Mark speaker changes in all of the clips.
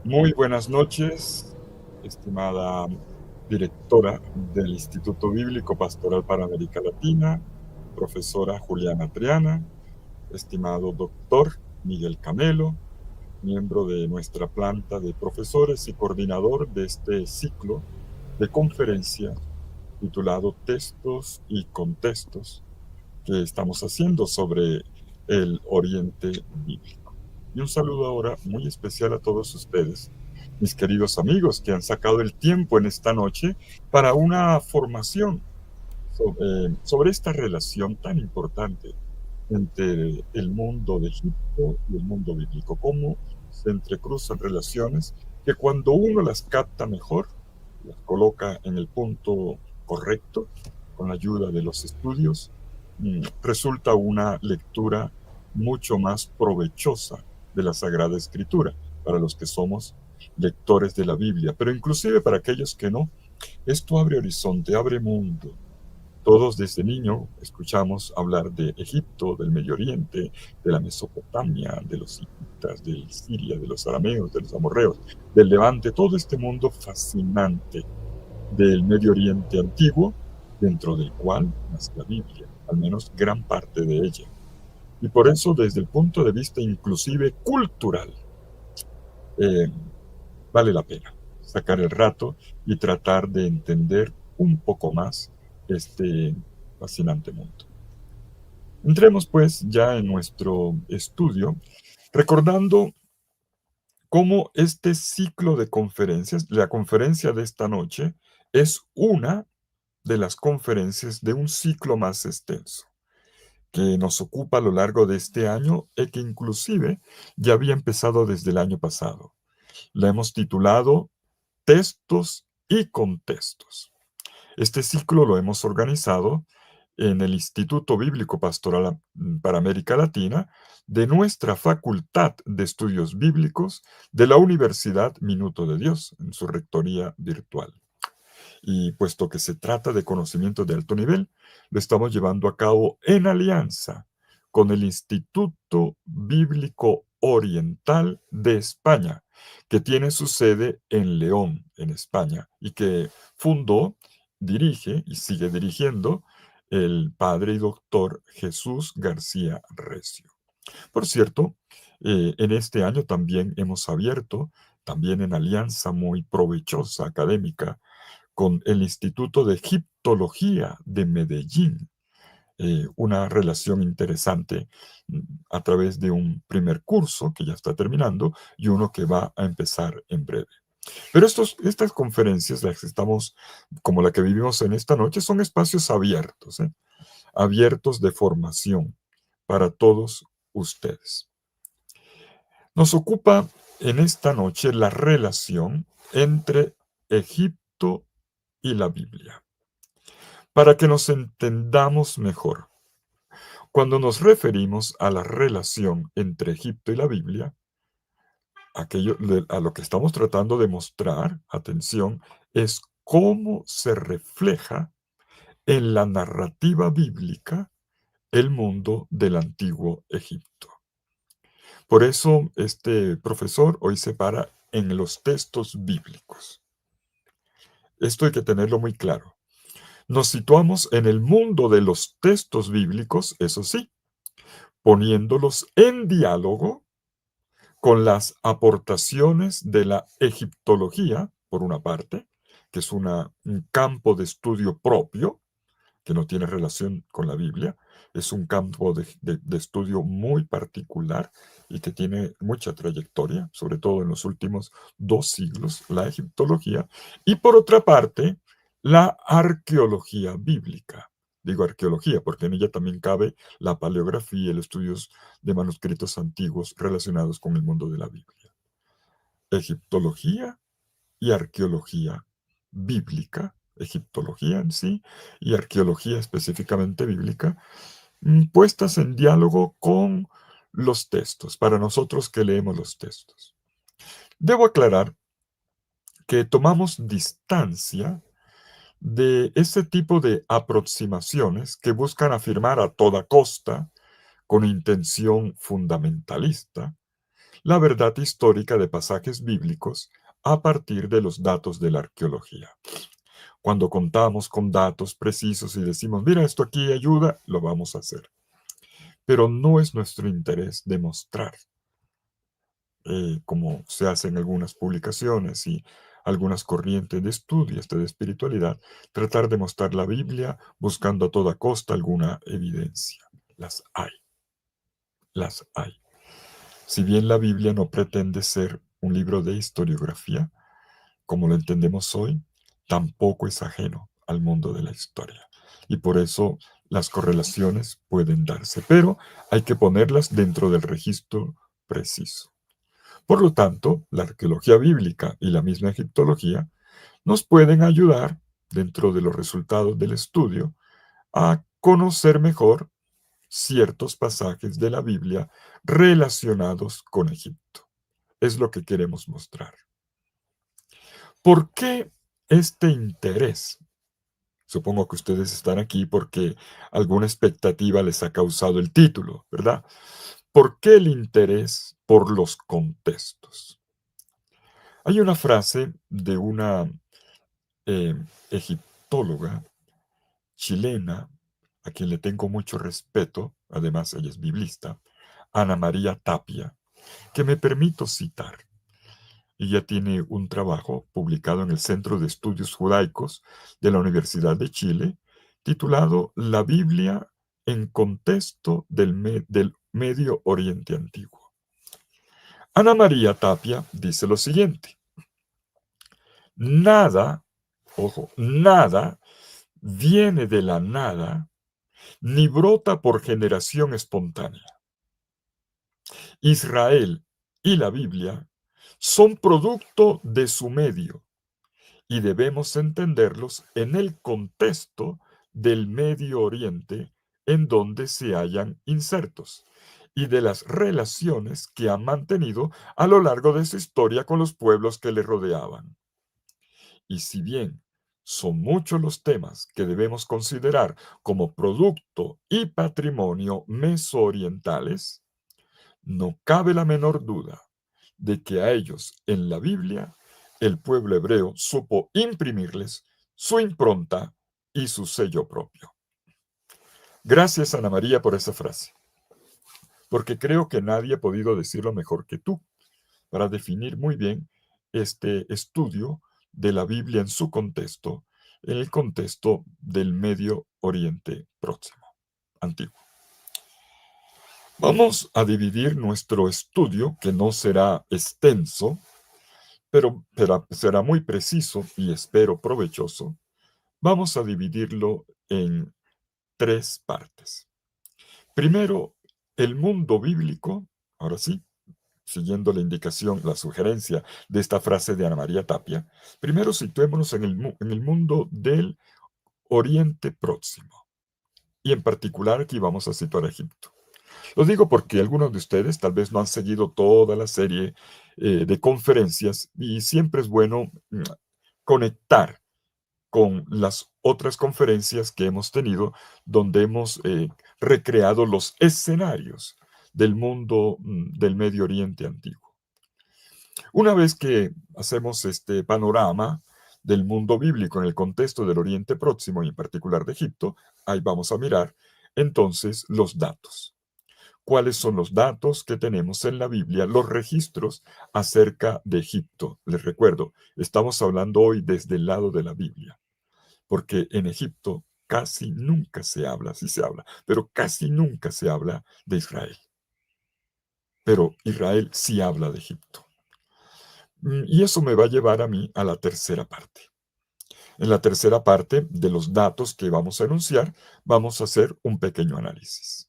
Speaker 1: Muy buenas noches, estimada directora del Instituto Bíblico Pastoral para América Latina, profesora Juliana Triana, estimado doctor Miguel Camelo, miembro de nuestra planta de profesores y coordinador de este ciclo de conferencia titulado Textos y Contextos que estamos haciendo sobre el Oriente Bíblico. Y un saludo ahora muy especial a todos ustedes, mis queridos amigos que han sacado el tiempo en esta noche para una formación sobre esta relación tan importante entre el mundo de Egipto y el mundo bíblico, cómo se entrecruzan relaciones que cuando uno las capta mejor, las coloca en el punto correcto, con la ayuda de los estudios, resulta una lectura mucho más provechosa de la Sagrada Escritura para los que somos lectores de la Biblia, pero inclusive para aquellos que no, esto abre horizonte, abre mundo. Todos desde niño escuchamos hablar de Egipto, del Medio Oriente, de la Mesopotamia, de los hititas, de Siria, de los arameos, de los amorreos, del Levante, todo este mundo fascinante del Medio Oriente antiguo, dentro del cual nace la Biblia, al menos gran parte de ella. Y por eso, desde el punto de vista inclusive cultural, eh, vale la pena sacar el rato y tratar de entender un poco más este fascinante mundo. Entremos pues ya en nuestro estudio, recordando cómo este ciclo de conferencias, la conferencia de esta noche, es una de las conferencias de un ciclo más extenso que nos ocupa a lo largo de este año y que inclusive ya había empezado desde el año pasado. La hemos titulado Textos y Contextos. Este ciclo lo hemos organizado en el Instituto Bíblico Pastoral para América Latina de nuestra Facultad de Estudios Bíblicos de la Universidad Minuto de Dios, en su rectoría virtual. Y puesto que se trata de conocimiento de alto nivel, lo estamos llevando a cabo en alianza con el Instituto Bíblico Oriental de España, que tiene su sede en León, en España, y que fundó, dirige y sigue dirigiendo el padre y doctor Jesús García Recio. Por cierto, en este año también hemos abierto, también en alianza muy provechosa académica, con el Instituto de Egiptología de Medellín, una relación interesante a través de un primer curso que ya está terminando y uno que va a empezar en breve. Pero estas conferencias, las que estamos, como la que vivimos en esta noche, son espacios abiertos, abiertos de formación para todos ustedes. Nos ocupa en esta noche la relación entre Egipto y la Biblia. Para que nos entendamos mejor, cuando nos referimos a la relación entre Egipto y la Biblia, a lo que estamos tratando de mostrar, atención, es cómo se refleja en la narrativa bíblica el mundo del antiguo Egipto. Por eso este profesor hoy se para en los textos bíblicos. Esto hay que tenerlo muy claro. Nos situamos en el mundo de los textos bíblicos, eso sí, poniéndolos en diálogo con las aportaciones de la egiptología, por una parte, que es un campo de estudio propio, que no tiene relación con la Biblia, es un campo de estudio muy particular y que tiene mucha trayectoria, sobre todo en los últimos 2 siglos, la egiptología, y por otra parte, la arqueología bíblica. Digo arqueología porque en ella también cabe la paleografía y los estudios de manuscritos antiguos relacionados con el mundo de la Biblia. Egiptología y arqueología bíblica, egiptología en sí y arqueología específicamente bíblica, puestas en diálogo con los textos, para nosotros que leemos los textos. Debo aclarar que tomamos distancia de ese tipo de aproximaciones que buscan afirmar a toda costa, con intención fundamentalista, la verdad histórica de pasajes bíblicos a partir de los datos de la arqueología. Cuando contamos con datos precisos y decimos, mira, esto aquí ayuda, lo vamos a hacer. Pero no es nuestro interés demostrar, como se hace en algunas publicaciones y algunas corrientes de estudio de espiritualidad, tratar de mostrar la Biblia buscando a toda costa alguna evidencia. Las hay, las hay. Si bien la Biblia no pretende ser un libro de historiografía, como lo entendemos hoy, tampoco es ajeno al mundo de la historia. Y por eso las correlaciones pueden darse, pero hay que ponerlas dentro del registro preciso. Por lo tanto, la arqueología bíblica y la misma egiptología nos pueden ayudar, dentro de los resultados del estudio, a conocer mejor ciertos pasajes de la Biblia relacionados con Egipto. Es lo que queremos mostrar. ¿Por qué este interés? Supongo que ustedes están aquí porque alguna expectativa les ha causado el título, ¿verdad? ¿Por qué el interés por los contextos? Hay una frase de una eh, egiptóloga chilena, a quien le tengo mucho respeto, además ella es biblista, Ana María Tapia, que me permito citar. Ella tiene un trabajo publicado en el Centro de Estudios Judaicos de la Universidad de Chile, titulado La Biblia en contexto del Medio Oriente Antiguo. Ana María Tapia dice lo siguiente: nada, ojo, nada viene de la nada ni brota por generación espontánea. Israel y la Biblia son producto de su medio y debemos entenderlos en el contexto del Medio Oriente en donde se hallan insertos y de las relaciones que han mantenido a lo largo de su historia con los pueblos que le rodeaban. Y si bien son muchos los temas que debemos considerar como producto y patrimonio mesoorientales, no cabe la menor duda de que a ellos en la Biblia el pueblo hebreo supo imprimirles su impronta y su sello propio. Gracias, Ana María, por esa frase, porque creo que nadie ha podido decirlo mejor que tú para definir muy bien este estudio de la Biblia en su contexto, en el contexto del Medio Oriente Próximo, antiguo. Vamos a dividir nuestro estudio, que no será extenso, pero será muy preciso y espero provechoso. Vamos a dividirlo en tres partes. Primero, el mundo bíblico, ahora sí, siguiendo la indicación, la sugerencia de esta frase de Ana María Tapia. Primero situémonos en el mundo del Oriente Próximo. Y en particular aquí vamos a situar a Egipto. Lo digo porque algunos de ustedes tal vez no han seguido toda la serie de conferencias y siempre es bueno conectar con las otras conferencias que hemos tenido donde hemos recreado los escenarios del mundo del Medio Oriente antiguo. Una vez que hacemos este panorama del mundo bíblico en el contexto del Oriente Próximo y en particular de Egipto, ahí vamos a mirar entonces los datos. ¿Cuáles son los datos que tenemos en la Biblia, los registros acerca de Egipto? Les recuerdo, estamos hablando hoy desde el lado de la Biblia, porque en Egipto casi nunca se habla, sí se habla, pero casi nunca se habla de Israel. Pero Israel sí habla de Egipto. Y eso me va a llevar a mí a la tercera parte. En la tercera parte de los datos que vamos a enunciar, vamos a hacer un pequeño análisis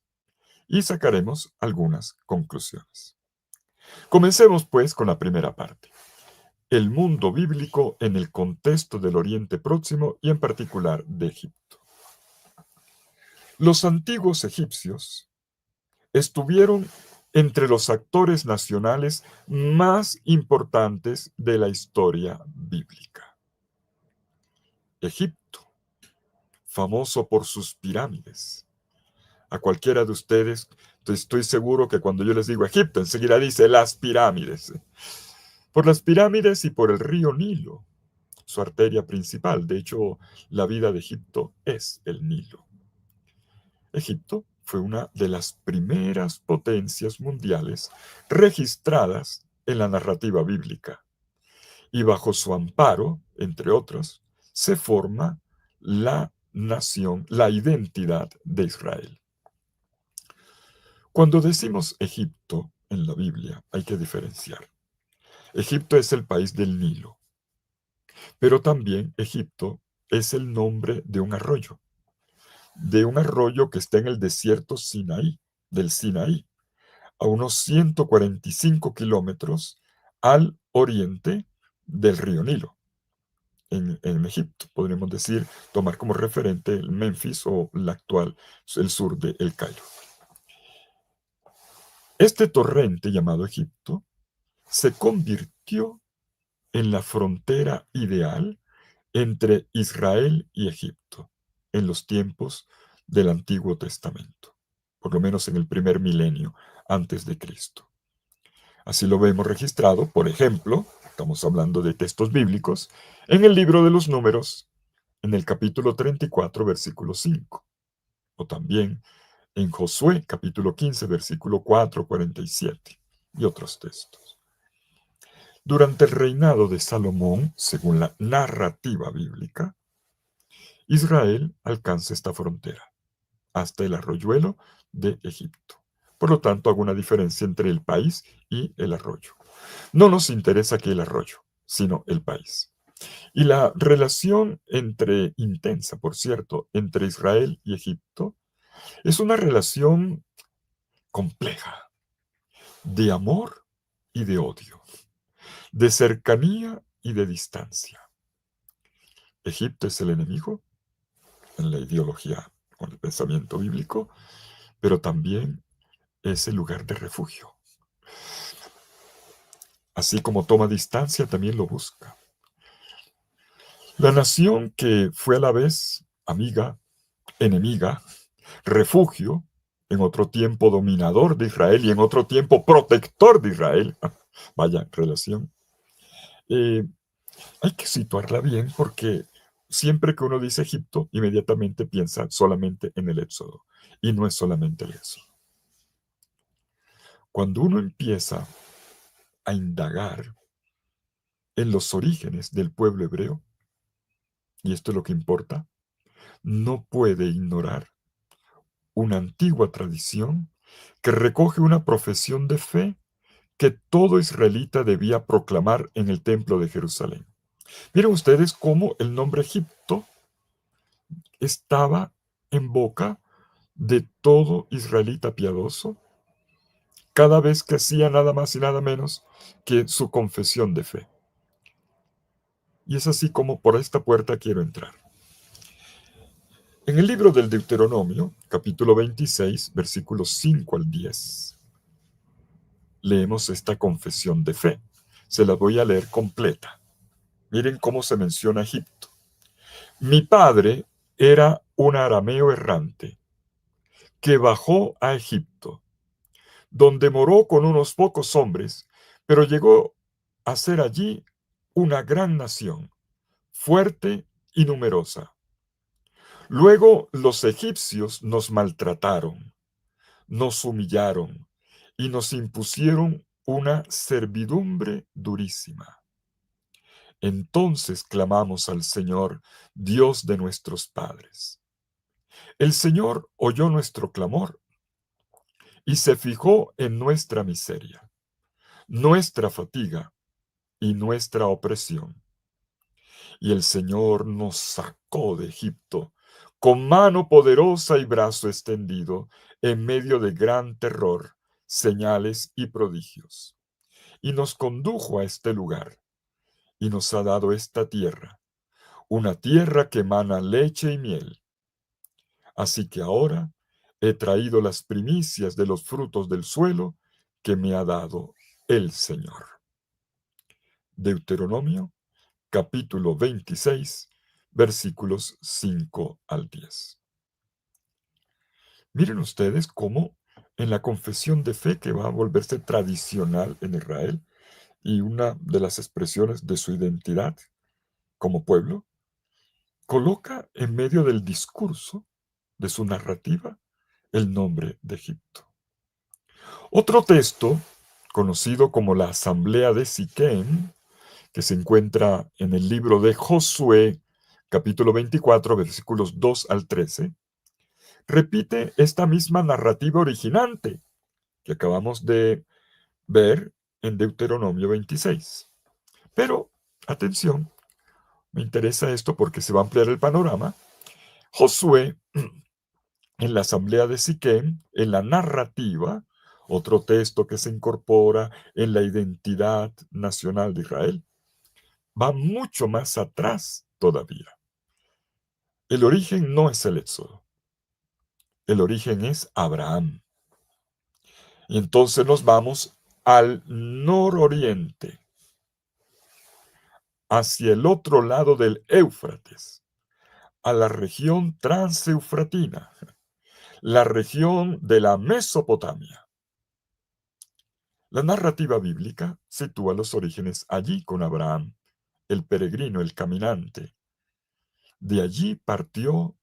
Speaker 1: y sacaremos algunas conclusiones. Comencemos pues con la primera parte. El mundo bíblico en el contexto del Oriente Próximo y en particular de Egipto. Los antiguos egipcios estuvieron entre los actores nacionales más importantes de la historia bíblica. Egipto, famoso por sus pirámides, a cualquiera de ustedes, estoy seguro que cuando yo les digo Egipto, enseguida dice las pirámides. Por las pirámides y por el río Nilo, su arteria principal. De hecho, la vida de Egipto es el Nilo. Egipto fue una de las primeras potencias mundiales registradas en la narrativa bíblica. Y bajo su amparo, entre otros, se forma la nación, la identidad de Israel. Cuando decimos Egipto en la Biblia, hay que diferenciar. Egipto es el país del Nilo, pero también Egipto es el nombre de un arroyo que está en el desierto del Sinaí, a unos 145 kilómetros al oriente del río Nilo. En Egipto, podríamos decir, tomar como referente el Memphis o el sur de El Cairo. Este torrente llamado Egipto se convirtió en la frontera ideal entre Israel y Egipto en los tiempos del Antiguo Testamento, por lo menos en el primer milenio antes de Cristo. Así lo vemos registrado, por ejemplo, estamos hablando de textos bíblicos, en el libro de los Números, en el capítulo 34, versículo 5, o también en Josué, capítulo 15, versículo 4, 47, y otros textos. Durante el reinado de Salomón, según la narrativa bíblica, Israel alcanza esta frontera, hasta el arroyuelo de Egipto. Por lo tanto, hago una diferencia entre el país y el arroyo. No nos interesa aquí el arroyo, sino el país. Y la relación intensa, por cierto, entre Israel y Egipto, es una relación compleja, de amor y de odio, de cercanía y de distancia. Egipto es el enemigo en la ideología, con el pensamiento bíblico, pero también es el lugar de refugio. Así como toma distancia, también lo busca. La nación que fue a la vez amiga, enemiga, refugio, en otro tiempo dominador de Israel y en otro tiempo protector de Israel, vaya relación, eh, hay que situarla bien porque siempre que uno dice Egipto, inmediatamente piensa solamente en el Éxodo, y no es solamente el Éxodo. Cuando uno empieza a indagar en los orígenes del pueblo hebreo, y esto es lo que importa, no puede ignorar una antigua tradición que recoge una profesión de fe que todo israelita debía proclamar en el templo de Jerusalén. Miren ustedes cómo el nombre Egipto estaba en boca de todo israelita piadoso cada vez que hacía nada más y nada menos que su confesión de fe. Y es así como por esta puerta quiero entrar. En el libro del Deuteronomio, capítulo 26, versículos 5 al 10, leemos esta confesión de fe. Se la voy a leer completa. Miren cómo se menciona Egipto. Mi padre era un arameo errante que bajó a Egipto, donde moró con unos pocos hombres, pero llegó a ser allí una gran nación, fuerte y numerosa. Luego los egipcios nos maltrataron, nos humillaron y nos impusieron una servidumbre durísima. Entonces clamamos al Señor, Dios de nuestros padres. El Señor oyó nuestro clamor y se fijó en nuestra miseria, nuestra fatiga y nuestra opresión. Y el Señor nos sacó de Egipto con mano poderosa y brazo extendido, en medio de gran terror, señales y prodigios. Y nos condujo a este lugar, y nos ha dado esta tierra, una tierra que emana leche y miel. Así que ahora he traído las primicias de los frutos del suelo que me ha dado el Señor. Deuteronomio, capítulo 26, versículos 5 al 10. Miren ustedes cómo en la confesión de fe que va a volverse tradicional en Israel y una de las expresiones de su identidad como pueblo, coloca en medio del discurso de su narrativa el nombre de Egipto. Otro texto, conocido como la Asamblea de Siquem, que se encuentra en el libro de Josué, capítulo 24, versículos 2 al 13, repite esta misma narrativa originante que acabamos de ver en Deuteronomio 26. Pero, atención, me interesa esto porque se va a ampliar el panorama. Josué, en la asamblea de Siquem, en la narrativa, otro texto que se incorpora en la identidad nacional de Israel, va mucho más atrás todavía. El origen no es el Éxodo, el origen es Abraham. Y entonces nos vamos al nororiente, hacia el otro lado del Éufrates, a la región transeufratina, la región de la Mesopotamia. La narrativa bíblica sitúa los orígenes allí con Abraham, el peregrino, el caminante. De allí partió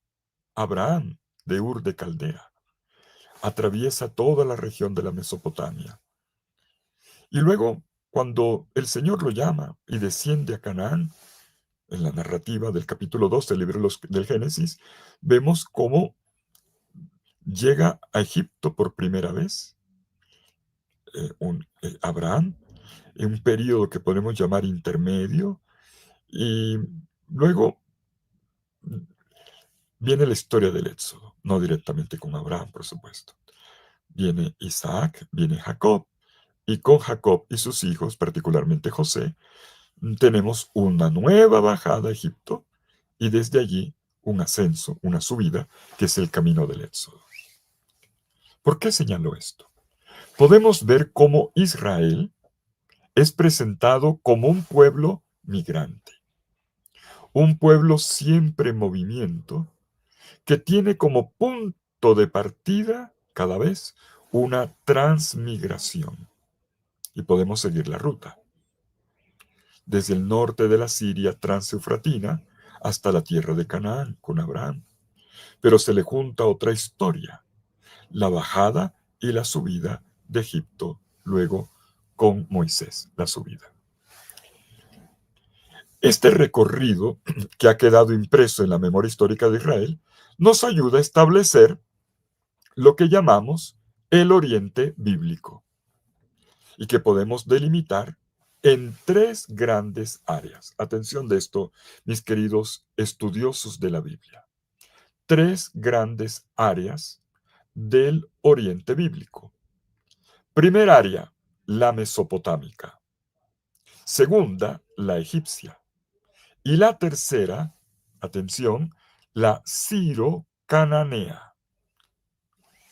Speaker 1: Abraham de Ur de Caldea. Atraviesa toda la región de la Mesopotamia. Y luego, cuando el Señor lo llama y desciende a Canaán, en la narrativa del capítulo 2 del libro del Génesis, vemos cómo llega a Egipto por primera vez Abraham, en un periodo que podemos llamar intermedio, y luego viene la historia del Éxodo, no directamente con Abraham, por supuesto. Viene Isaac, viene Jacob, y con Jacob y sus hijos, particularmente José, tenemos una nueva bajada a Egipto, y desde allí un ascenso, una subida, que es el camino del Éxodo. ¿Por qué señalo esto? Podemos ver cómo Israel es presentado como un pueblo migrante, un pueblo siempre en movimiento, que tiene como punto de partida cada vez una transmigración. Y podemos seguir la ruta, desde el norte de la Siria transeufratina hasta la tierra de Canaán con Abraham. Pero se le junta otra historia, la bajada y la subida de Egipto, luego con Moisés, la subida. Este recorrido, que ha quedado impreso en la memoria histórica de Israel, nos ayuda a establecer lo que llamamos el Oriente bíblico, y que podemos delimitar en tres grandes áreas. Atención de esto, mis queridos estudiosos de la Biblia. Tres grandes áreas del Oriente bíblico. Primer área, la mesopotámica. Segunda, la egipcia. Y la tercera, atención, la ciro-cananea.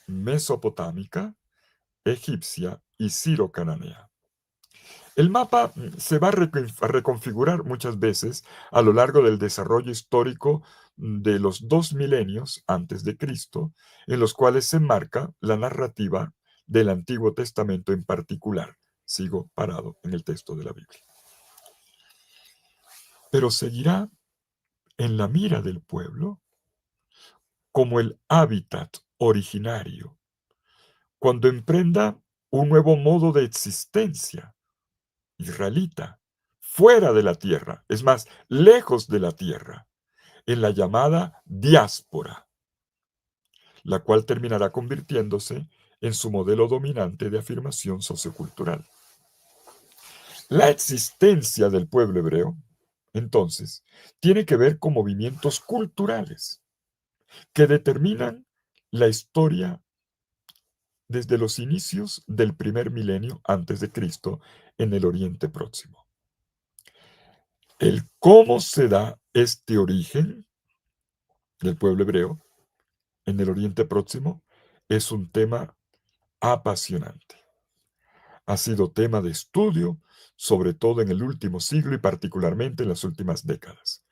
Speaker 1: Mesopotámica, egipcia y ciro-cananea. El mapa se va a reconfigurar muchas veces a lo largo del desarrollo histórico de los 2 milenios antes de Cristo, en los cuales se enmarca la narrativa del Antiguo Testamento en particular. Sigo parado en el texto de la Biblia. Pero seguirá en la mira del pueblo como el hábitat originario, cuando emprenda un nuevo modo de existencia israelita, fuera de la tierra, es más, lejos de la tierra, en la llamada diáspora, la cual terminará convirtiéndose en su modelo dominante de afirmación sociocultural. La existencia del pueblo hebreo, entonces, tiene que ver con movimientos culturales que determinan la historia desde los inicios del primer milenio antes de Cristo en el Oriente Próximo. El cómo se da este origen del pueblo hebreo en el Oriente Próximo es un tema apasionante. Ha sido tema de estudio, sobre todo en el último siglo y particularmente en las últimas décadas.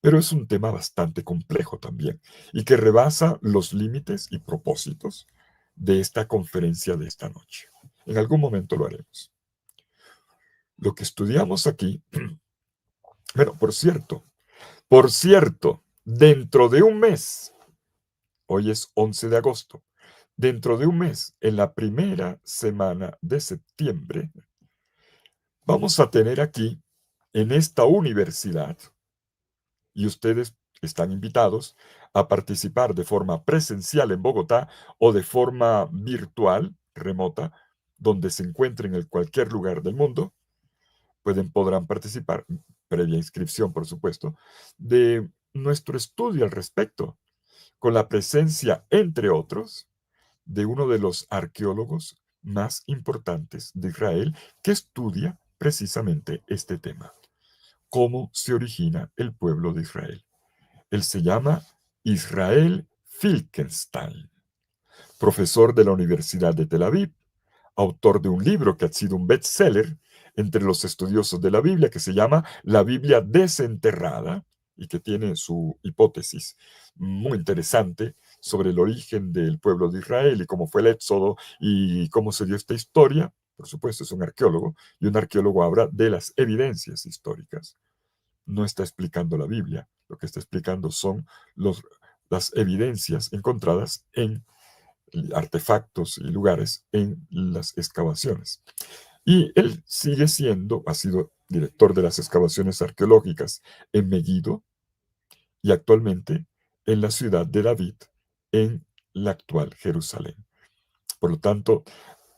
Speaker 1: Pero es un tema bastante complejo también y que rebasa los límites y propósitos de esta conferencia de esta noche. En algún momento lo haremos. Lo que estudiamos aquí, bueno, por cierto, dentro de un mes, hoy es 11 de agosto, dentro de un mes, en la primera semana de septiembre, vamos a tener aquí, en esta universidad, y ustedes están invitados a participar de forma presencial en Bogotá o de forma virtual, remota, donde se encuentren en cualquier lugar del mundo, podrán participar, previa inscripción, por supuesto, de nuestro estudio al respecto, con la presencia, entre otros, de uno de los arqueólogos más importantes de Israel que estudia precisamente este tema, cómo se origina el pueblo de Israel. Él se llama Israel Finkelstein, profesor de la Universidad de Tel Aviv, autor de un libro que ha sido un bestseller entre los estudiosos de la Biblia, que se llama La Biblia desenterrada, y que tiene su hipótesis muy interesante sobre el origen del pueblo de Israel y cómo fue el éxodo y cómo se dio esta historia. Por supuesto, es un arqueólogo, y un arqueólogo habla de las evidencias históricas. No está explicando la Biblia, lo que está explicando son los, las evidencias encontradas en artefactos y lugares en las excavaciones. Y él sigue siendo, ha sido director de las excavaciones arqueológicas en Megiddo y actualmente en la ciudad de David, en la actual Jerusalén. Por lo tanto,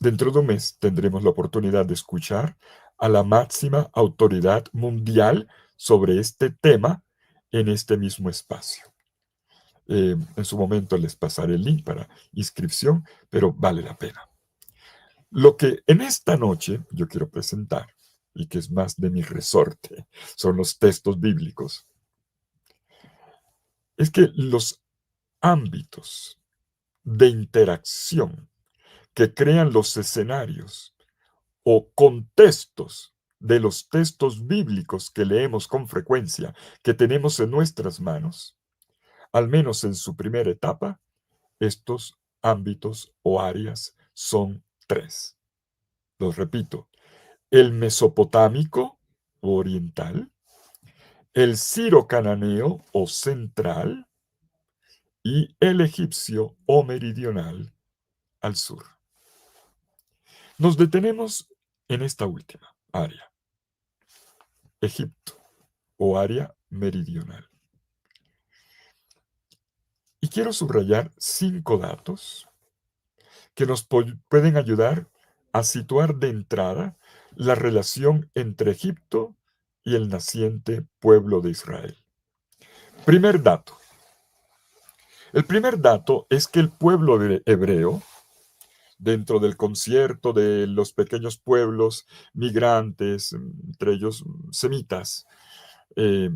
Speaker 1: dentro de un mes tendremos la oportunidad de escuchar a la máxima autoridad mundial sobre este tema en este mismo espacio. En su momento les pasaré el link para inscripción, pero vale la pena. Lo que en esta noche yo quiero presentar, y que es más de mi resorte, son los textos bíblicos, es que los ámbitos de interacción que crean los escenarios o contextos de los textos bíblicos que leemos con frecuencia, que tenemos en nuestras manos, al menos en su primera etapa, estos ámbitos o áreas son tres. Los repito: el mesopotámico o oriental, el siro-cananeo o central y el egipcio o meridional al sur. Nos detenemos en esta última área, Egipto o área meridional. Y quiero subrayar 5 datos que nos pueden ayudar a situar de entrada la relación entre Egipto y el naciente pueblo de Israel. Primer dato. El primer dato es que el pueblo hebreo, dentro del concierto de los pequeños pueblos migrantes, entre ellos semitas, eh,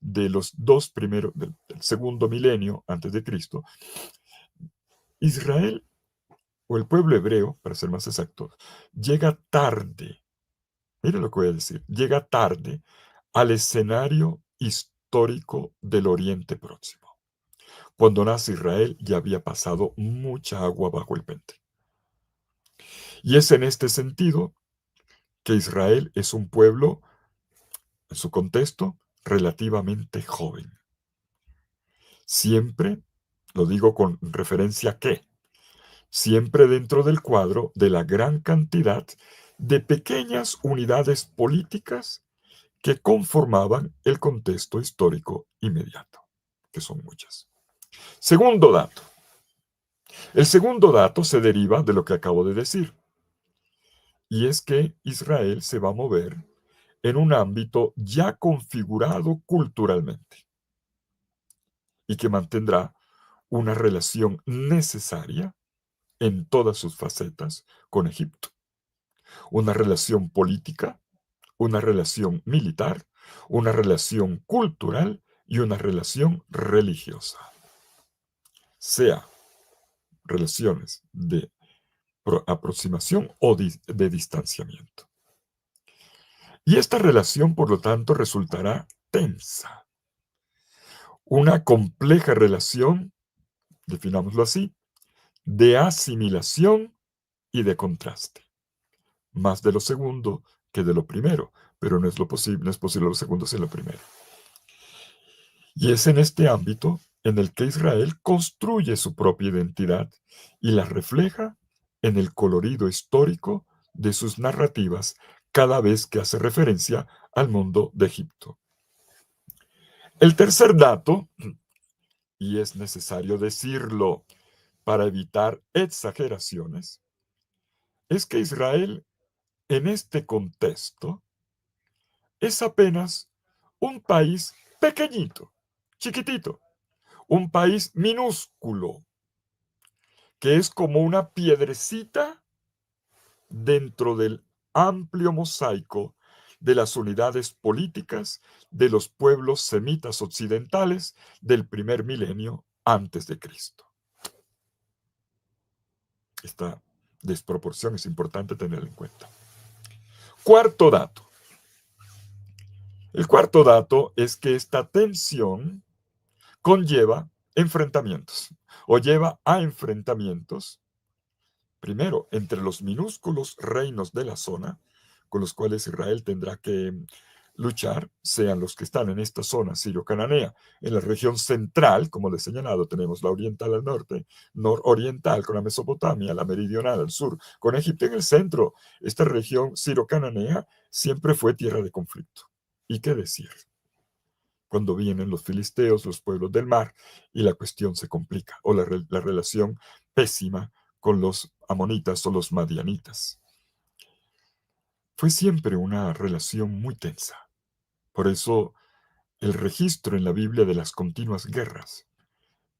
Speaker 1: de los dos primeros, del segundo milenio antes de Cristo, Israel, o el pueblo hebreo, para ser más exactos, llega tarde, mire lo que voy a decir, llega tarde al escenario histórico del Oriente Próximo. Cuando nace Israel ya había pasado mucha agua bajo el puente. Y es en este sentido que Israel es un pueblo, en su contexto, relativamente joven. Siempre, lo digo con referencia a qué, siempre dentro del cuadro de la gran cantidad de pequeñas unidades políticas que conformaban el contexto histórico inmediato, que son muchas. Segundo dato. El segundo dato se deriva de lo que acabo de decir, y es que Israel se va a mover en un ámbito ya configurado culturalmente y que mantendrá una relación necesaria en todas sus facetas con Egipto. Una relación política, una relación militar, una relación cultural y una relación religiosa. Sea relaciones de aproximación o de distanciamiento. Y esta relación, por lo tanto, resultará tensa. una compleja relación, definámoslo así, de asimilación y de contraste. Más de lo segundo que de lo primero, pero no es posible lo segundo sin lo primero. Y es en este ámbito en el que Israel construye su propia identidad y la refleja en el colorido histórico de sus narrativas cada vez que hace referencia al mundo de Egipto. El tercer dato, y es necesario decirlo para evitar exageraciones, es que Israel en este contexto es apenas un país pequeñito, chiquitito, un país minúsculo, que es como una piedrecita dentro del amplio mosaico de las unidades políticas de los pueblos semitas occidentales del primer milenio antes de Cristo. Esta desproporción es importante tenerla en cuenta. Cuarto dato. El cuarto dato es que esta tensión conlleva enfrentamientos o lleva a enfrentamientos, primero, entre los minúsculos reinos de la zona, con los cuales Israel tendrá que luchar, sean los que están en esta zona sirio-cananea. En la región central, como les he señalado, tenemos la oriental al norte, nororiental con la Mesopotamia, la meridional al sur, con Egipto en el centro. Esta región sirio-cananea siempre fue tierra de conflicto. ¿Y qué decir? Cuando vienen los filisteos, los pueblos del mar, y la cuestión se complica, o la relación pésima con los amonitas o los madianitas. Fue siempre una relación muy tensa. Por eso el registro en la Biblia de las continuas guerras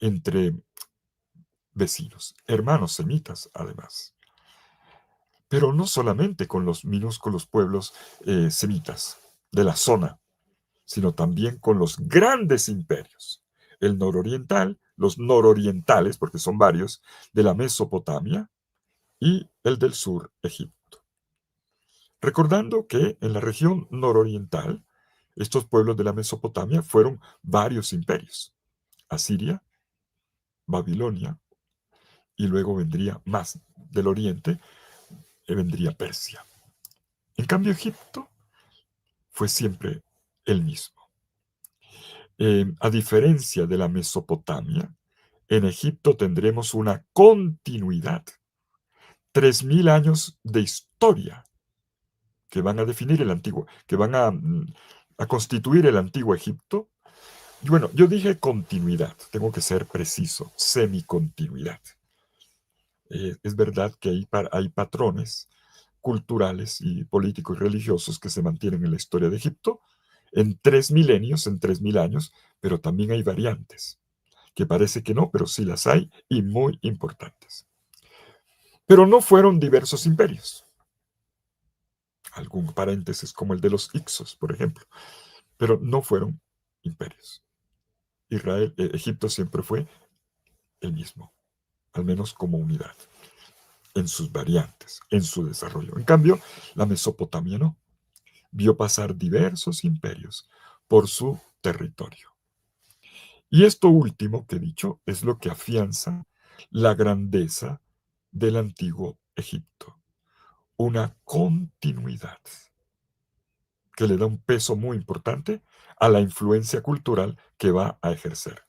Speaker 1: entre vecinos, hermanos semitas además. Pero no solamente con los minúsculos pueblos semitas de la zona, sino también con los grandes imperios, el nororiental, los nororientales, porque son varios, de la Mesopotamia y el del sur, Egipto. Recordando que en la región nororiental, estos pueblos de la Mesopotamia fueron varios imperios, Asiria, Babilonia, y luego vendría más del oriente, vendría Persia. En cambio, Egipto fue siempre el mismo. A diferencia de la Mesopotamia, en Egipto tendremos una continuidad, 3000 años de historia que van a definir el antiguo, que van a constituir el antiguo Egipto. Y bueno, yo dije continuidad, tengo que ser preciso, semicontinuidad. Es verdad que hay patrones culturales y políticos y religiosos que se mantienen en la historia de Egipto en 3 milenios, en 3000 años, pero también hay variantes, que parece que no, pero sí las hay y muy importantes. Pero no fueron diversos imperios. Algún paréntesis como el de los Ixos, por ejemplo, pero no fueron imperios. Egipto siempre fue el mismo, al menos como unidad, en sus variantes, en su desarrollo. En cambio, la Mesopotamia no, vio pasar diversos imperios por su territorio. Y esto último que he dicho es lo que afianza la grandeza del antiguo Egipto, una continuidad que le da un peso muy importante a la influencia cultural que va a ejercer.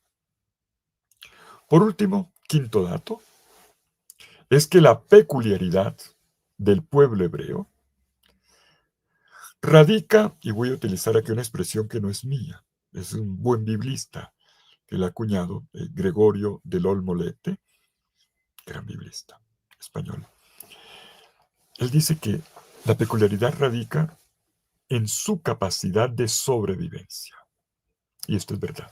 Speaker 1: Por último, quinto dato, es que la peculiaridad del pueblo hebreo radica, y voy a utilizar aquí una expresión que no es mía, es un buen biblista que le ha acuñado, Gregorio del Olmo Lete, gran biblista español. Él dice que la peculiaridad radica en su capacidad de sobrevivencia. Y esto es verdad.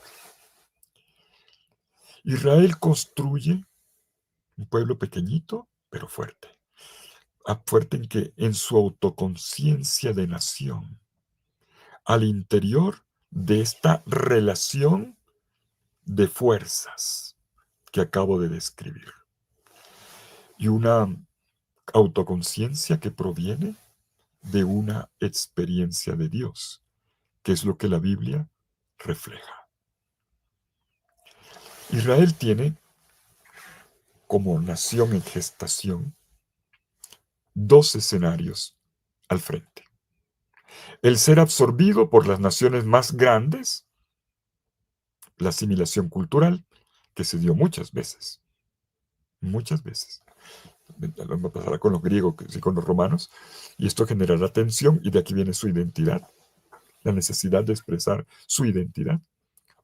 Speaker 1: Israel construye un pueblo pequeñito, pero fuerte. Fuerte en que en su autoconciencia de nación, al interior de esta relación de fuerzas que acabo de describir. Y una autoconciencia que proviene de una experiencia de Dios, que es lo que la Biblia refleja. Israel tiene, como nación en gestación, dos escenarios al frente. El ser absorbido por las naciones más grandes, la asimilación cultural, que se dio muchas veces. Lo pasará con los griegos y con los romanos, y esto generará tensión, y de aquí viene su identidad, la necesidad de expresar su identidad,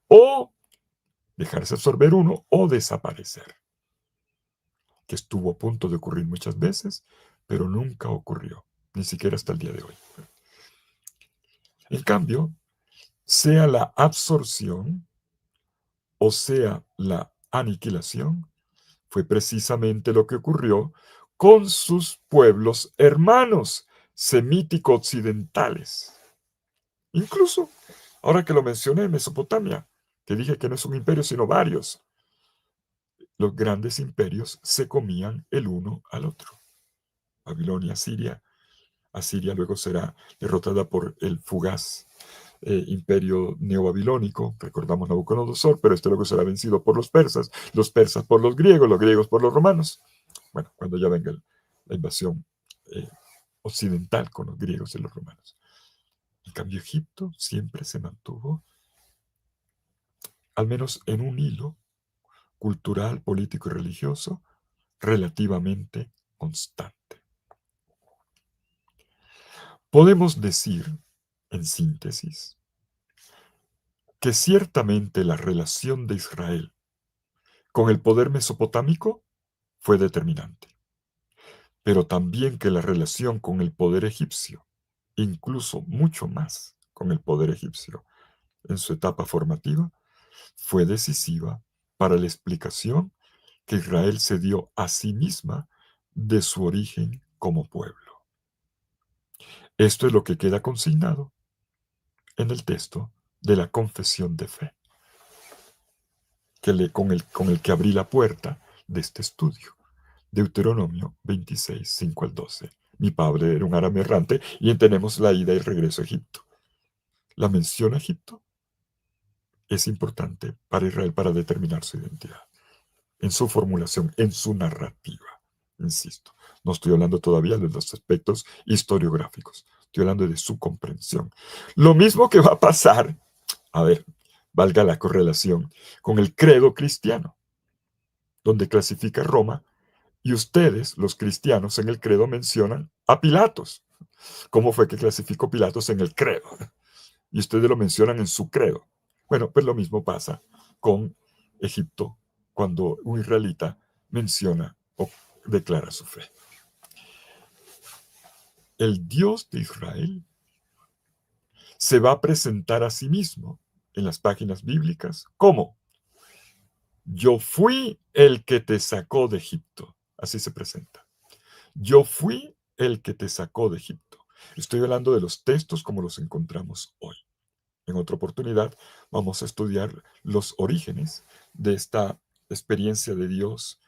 Speaker 1: o dejarse absorber uno, o desaparecer, que estuvo a punto de ocurrir muchas veces, pero nunca ocurrió, ni siquiera hasta el día de hoy. En cambio, sea la absorción o sea la aniquilación, fue precisamente lo que ocurrió con sus pueblos hermanos semítico-occidentales. Incluso, ahora que lo mencioné, Mesopotamia, que dije que no es un imperio, sino varios. Los grandes imperios se comían el uno al otro. Babilonia, Asiria. Asiria luego será derrotada por el fugaz imperio neobabilónico, recordamos Nabucodonosor, pero este luego será vencido por los persas por los griegos por los romanos. Bueno, cuando ya venga la invasión eh, occidental con los griegos y los romanos. En cambio, Egipto siempre se mantuvo, al menos en un hilo cultural, político y religioso, relativamente constante. Podemos decir, en síntesis, que ciertamente la relación de Israel con el poder mesopotámico fue determinante, pero también que la relación con el poder egipcio, incluso mucho más con el poder egipcio en su etapa formativa, fue decisiva para la explicación que Israel se dio a sí misma de su origen como pueblo. Esto es lo que queda consignado en el texto de la confesión de fe, con el que abrí la puerta de este estudio. Deuteronomio 26, 5 al 12. Mi padre era un árabe errante y entendemos la ida y regreso a Egipto. La mención a Egipto es importante para Israel para determinar su identidad, en su formulación, en su narrativa. Insisto, no estoy hablando todavía de los aspectos historiográficos, estoy hablando de su comprensión. Lo mismo que va a pasar, a ver, valga la correlación, con el credo cristiano, donde clasifica Roma, y ustedes, los cristianos, en el credo mencionan a Pilatos. ¿Cómo fue que clasificó Pilatos en el credo? Y ustedes lo mencionan en su credo. Bueno, pues lo mismo pasa con Egipto cuando un israelita menciona o declara su fe. El Dios de Israel se va a presentar a sí mismo en las páginas bíblicas como: yo fui el que te sacó de Egipto. Así se presenta. Yo fui el que te sacó de Egipto. Estoy hablando de los textos como los encontramos hoy. En otra oportunidad vamos a estudiar los orígenes de esta experiencia de Dios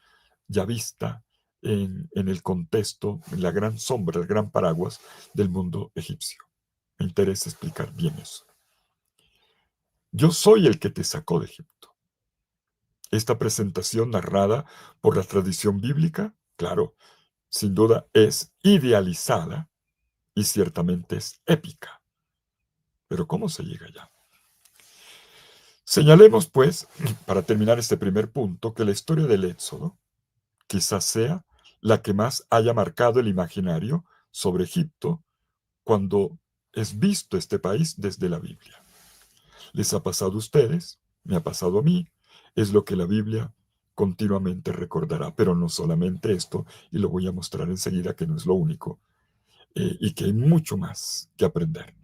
Speaker 1: ya vista en el contexto, en la gran sombra, el gran paraguas del mundo egipcio. Me interesa explicar bien eso. Yo soy el que te sacó de Egipto. Esta presentación narrada por la tradición bíblica, claro, sin duda es idealizada y ciertamente es épica. Pero ¿cómo se llega allá? Señalemos, pues, para terminar este primer punto, que la historia del Éxodo quizás sea la que más haya marcado el imaginario sobre Egipto cuando es visto este país desde la Biblia. ¿Les ha pasado a ustedes? Me ha pasado a mí. Es lo que la Biblia continuamente recordará, pero no solamente esto, y lo voy a mostrar enseguida que no es lo único, y que hay mucho más que aprender.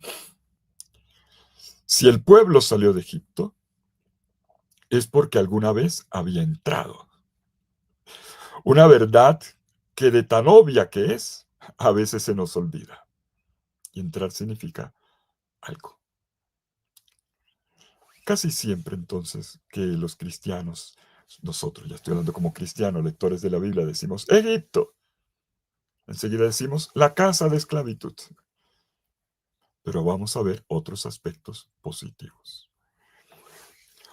Speaker 1: Si el pueblo salió de Egipto, es porque alguna vez había entrado. Una verdad que de tan obvia que es, a veces se nos olvida. Y entrar significa algo. Casi siempre entonces que los cristianos, nosotros, ya estoy hablando como cristianos, lectores de la Biblia, decimos Egipto. Enseguida decimos la casa de esclavitud. Pero vamos a ver otros aspectos positivos.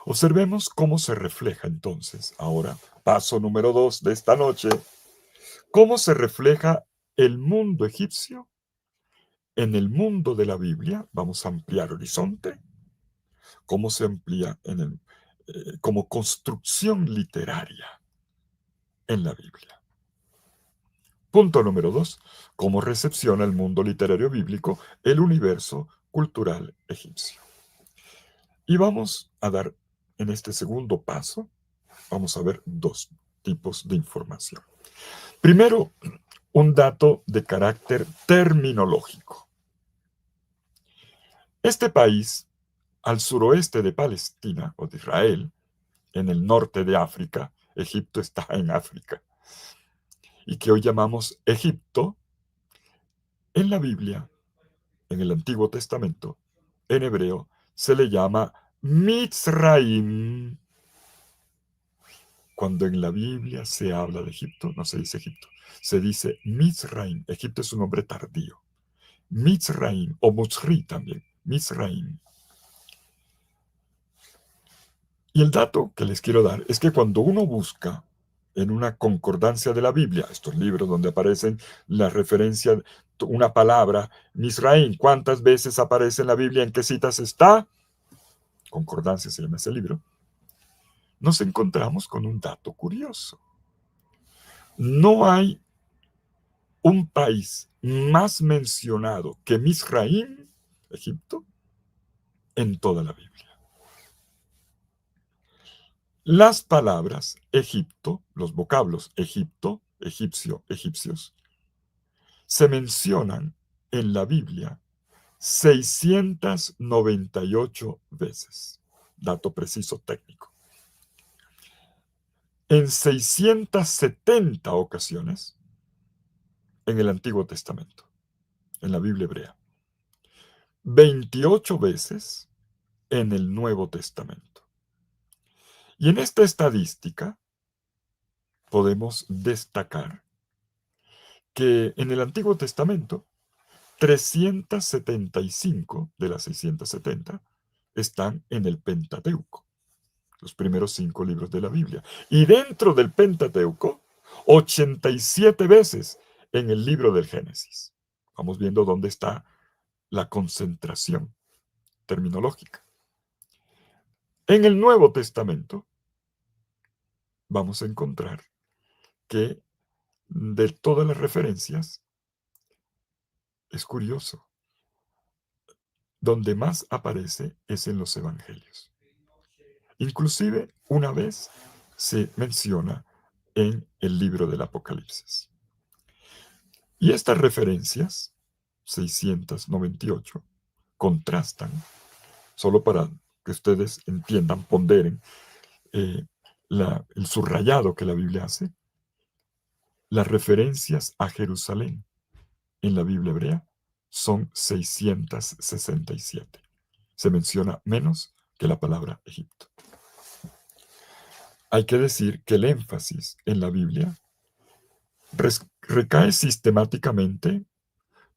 Speaker 1: Observemos cómo se refleja entonces, ahora, paso número 2 de esta noche, cómo se refleja el mundo egipcio en el mundo de la Biblia. Vamos a ampliar horizonte, cómo se amplía como construcción literaria en la Biblia. Punto número 2, cómo recepciona el mundo literario bíblico el universo cultural egipcio. Y vamos a dar, en este segundo paso, vamos a ver dos tipos de información. Primero, un dato de carácter terminológico. Este país, al suroeste de Palestina o de Israel, en el norte de África, Egipto está en África, y que hoy llamamos Egipto, en la Biblia, en el Antiguo Testamento, en hebreo, se le llama Mitzraim. Cuando en la Biblia se habla de Egipto, no se dice Egipto, se dice Mizraim. Egipto es un nombre tardío. Mizraim, o Mutzri también, Mizraim. Y el dato que les quiero dar es que cuando uno busca en una concordancia de la Biblia, estos libros donde aparecen la referencia, una palabra, Mizraim, ¿cuántas veces aparece en la Biblia? ¿En qué citas está? Concordancia se llama ese libro. Nos encontramos con un dato curioso. No hay un país más mencionado que Mizraim, Egipto, en toda la Biblia. Las palabras Egipto, los vocablos Egipto, egipcio, egipcios, se mencionan en la Biblia 698 veces. Dato preciso técnico. En 670 ocasiones en el Antiguo Testamento, en la Biblia hebrea. 28 veces en el Nuevo Testamento. Y en esta estadística podemos destacar que en el Antiguo Testamento 375 de las 670 están en el Pentateuco, los primeros 5 libros de la Biblia. Y dentro del Pentateuco, 87 veces en el libro del Génesis. Vamos viendo dónde está la concentración terminológica. En el Nuevo Testamento vamos a encontrar que de todas las referencias, es curioso, donde más aparece es en los evangelios. Inclusive una vez se menciona en el libro del Apocalipsis. Y estas referencias, 698, contrastan, solo para que ustedes entiendan, ponderen el subrayado que la Biblia hace, las referencias a Jerusalén en la Biblia hebrea son 667. Se menciona menos que la palabra Egipto. Hay que decir que el énfasis en la Biblia recae sistemáticamente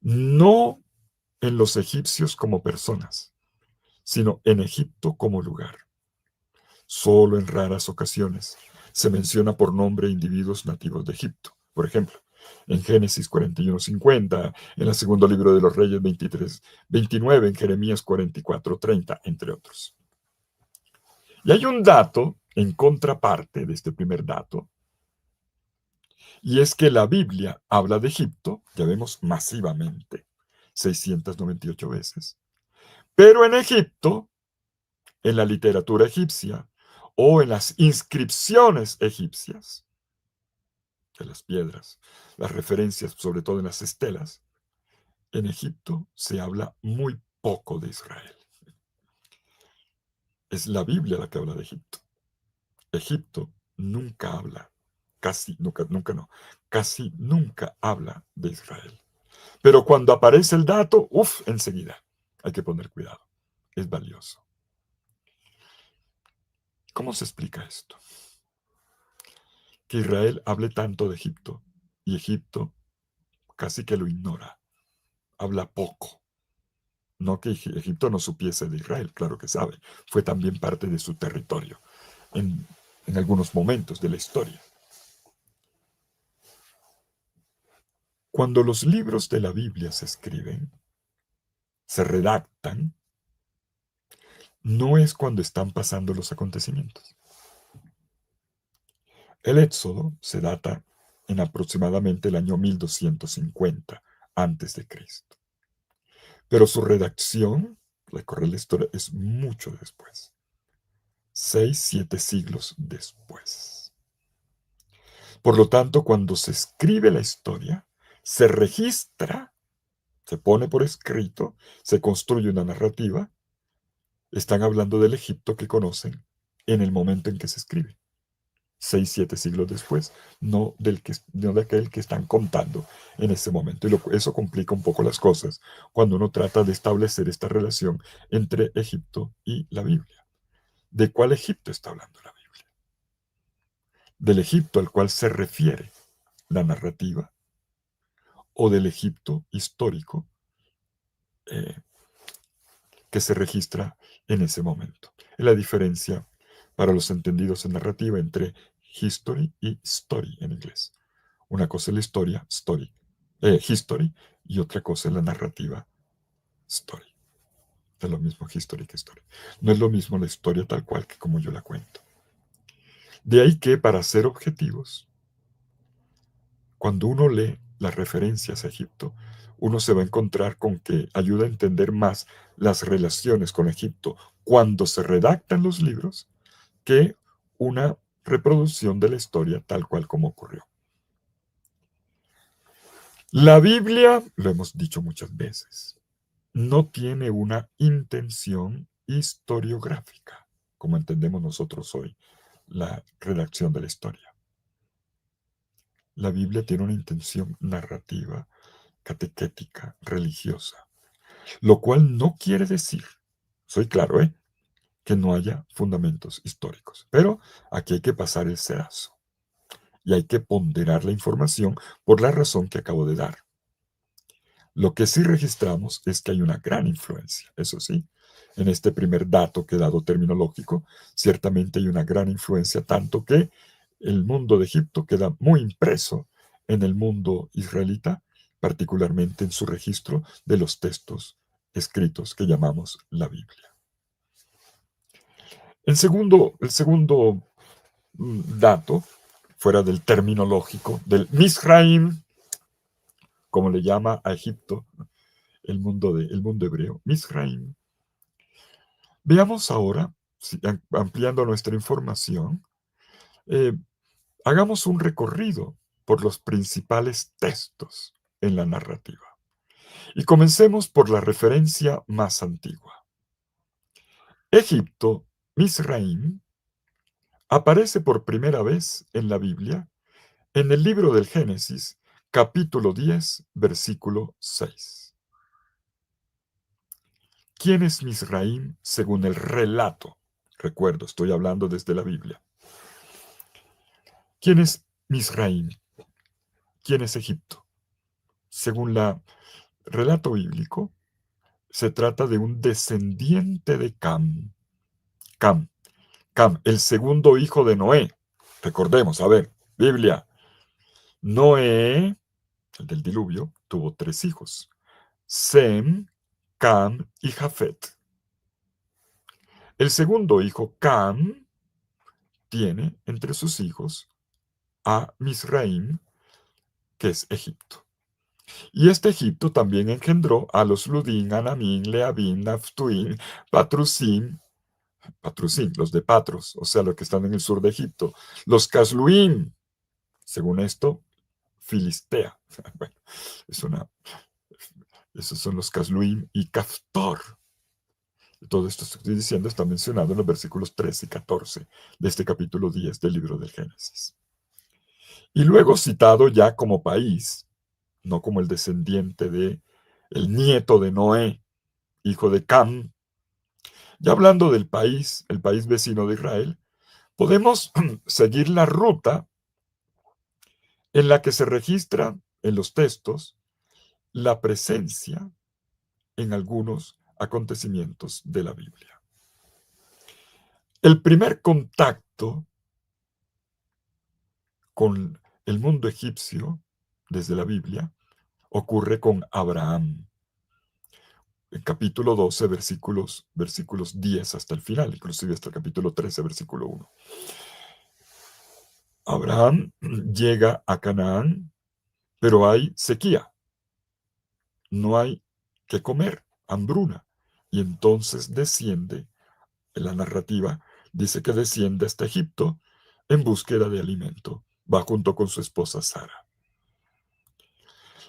Speaker 1: no en los egipcios como personas, sino en Egipto como lugar. Solo en raras ocasiones se menciona por nombre individuos nativos de Egipto. Por ejemplo, en Génesis 41:50, en el segundo libro de los Reyes 23:29, en Jeremías 44:30, entre otros. Y hay un dato en contraparte de este primer dato, y es que la Biblia habla de Egipto, ya vemos masivamente, 698 veces, pero en Egipto, en la literatura egipcia o en las inscripciones egipcias, de las piedras, las referencias, sobre todo en las estelas, en Egipto se habla muy poco de Israel. Es la Biblia la que habla de Egipto. Egipto nunca habla, casi nunca habla de Israel. Pero cuando aparece el dato, enseguida hay que poner cuidado. Es valioso. ¿Cómo se explica esto? Que Israel hable tanto de Egipto y Egipto casi que lo ignora, habla poco. No que Egipto no supiese de Israel, claro que sabe. Fue también parte de su territorio en, en algunos momentos de la historia. Cuando los libros de la Biblia se escriben, se redactan, no es cuando están pasando los acontecimientos. El Éxodo se data en aproximadamente el año 1250 antes de Cristo. Pero su redacción, recorrer la historia, es mucho después. 6, 7 siglos después. Por lo tanto, cuando se escribe la historia, se registra, se pone por escrito, se construye una narrativa. Están hablando del Egipto que conocen en el momento en que se escribe. 6, 7 siglos después, no de aquel que están contando en ese momento. Y eso complica un poco las cosas cuando uno trata de establecer esta relación entre Egipto y la Biblia. ¿De cuál Egipto está hablando la Biblia? ¿Del Egipto al cual se refiere la narrativa o del Egipto histórico eh, que se registra en ese momento? Es la diferencia para los entendidos en narrativa entre history y story en inglés. Una cosa es la historia, history, y otra cosa es la narrativa, story. Es lo mismo history que story. No es lo mismo la historia tal cual que como yo la cuento. De ahí que, para ser objetivos, cuando uno lee las referencias a Egipto, uno se va a encontrar con que ayuda a entender más las relaciones con Egipto cuando se redactan los libros que una reproducción de la historia tal cual como ocurrió. La Biblia, lo hemos dicho muchas veces, no tiene una intención historiográfica, como entendemos nosotros hoy la redacción de la historia. La Biblia tiene una intención narrativa, catequética, religiosa, lo cual no quiere decir, soy claro, que no haya fundamentos históricos. Pero aquí hay que pasar el cedazo y hay que ponderar la información por la razón que acabo de dar. Lo que sí registramos es que hay una gran influencia, eso sí. En este primer dato que he dado terminológico, ciertamente hay una gran influencia, tanto que el mundo de Egipto queda muy impreso en el mundo israelita, particularmente en su registro de los textos escritos que llamamos la Biblia. El segundo dato, fuera del terminológico, del Misraim, como le llama a Egipto el mundo hebreo, Misraim. Veamos ahora, ampliando nuestra información, eh, hagamos un recorrido por los principales textos en la narrativa. Y comencemos por la referencia más antigua. Egipto, Misraim, aparece por primera vez en la Biblia en el libro del Génesis, capítulo 10, versículo 6. ¿Quién es Misraim según el relato? Recuerdo, estoy hablando desde la Biblia. ¿Quién es Misraim? ¿Quién es Egipto? Según el relato bíblico, se trata de un descendiente de Cam. Cam, el segundo hijo de Noé. Recordemos, a ver, Biblia. Noé, el del diluvio, tuvo 3 hijos. Sem, Cam y Jafet. El segundo hijo, Cam, tiene entre sus hijos a Misraim, que es Egipto. Y este Egipto también engendró a los Ludín, Anamín, Leabín, Naftuín, Patrusim, los de Patros, o sea, los que están en el sur de Egipto, los Casluim, según esto, Filistea. Bueno, esos son los Casluim y Caftor. Todo esto que estoy diciendo está mencionado en los versículos 13 y 14 de este capítulo 10 del libro del Génesis. Y luego citado ya como país, no como el descendiente de el nieto de Noé, hijo de Cam. Ya hablando del país, el país vecino de Israel, podemos seguir la ruta en la que se registra en los textos la presencia en algunos acontecimientos de la Biblia. El primer contacto con el mundo egipcio desde la Biblia ocurre con Abraham. En capítulo 12, versículos 10 hasta el final, inclusive hasta el capítulo 13, versículo 1. Abraham llega a Canaán, pero hay sequía, no hay que comer, hambruna, y entonces desciende, en la narrativa dice que desciende hasta Egipto en búsqueda de alimento, va junto con su esposa Sara.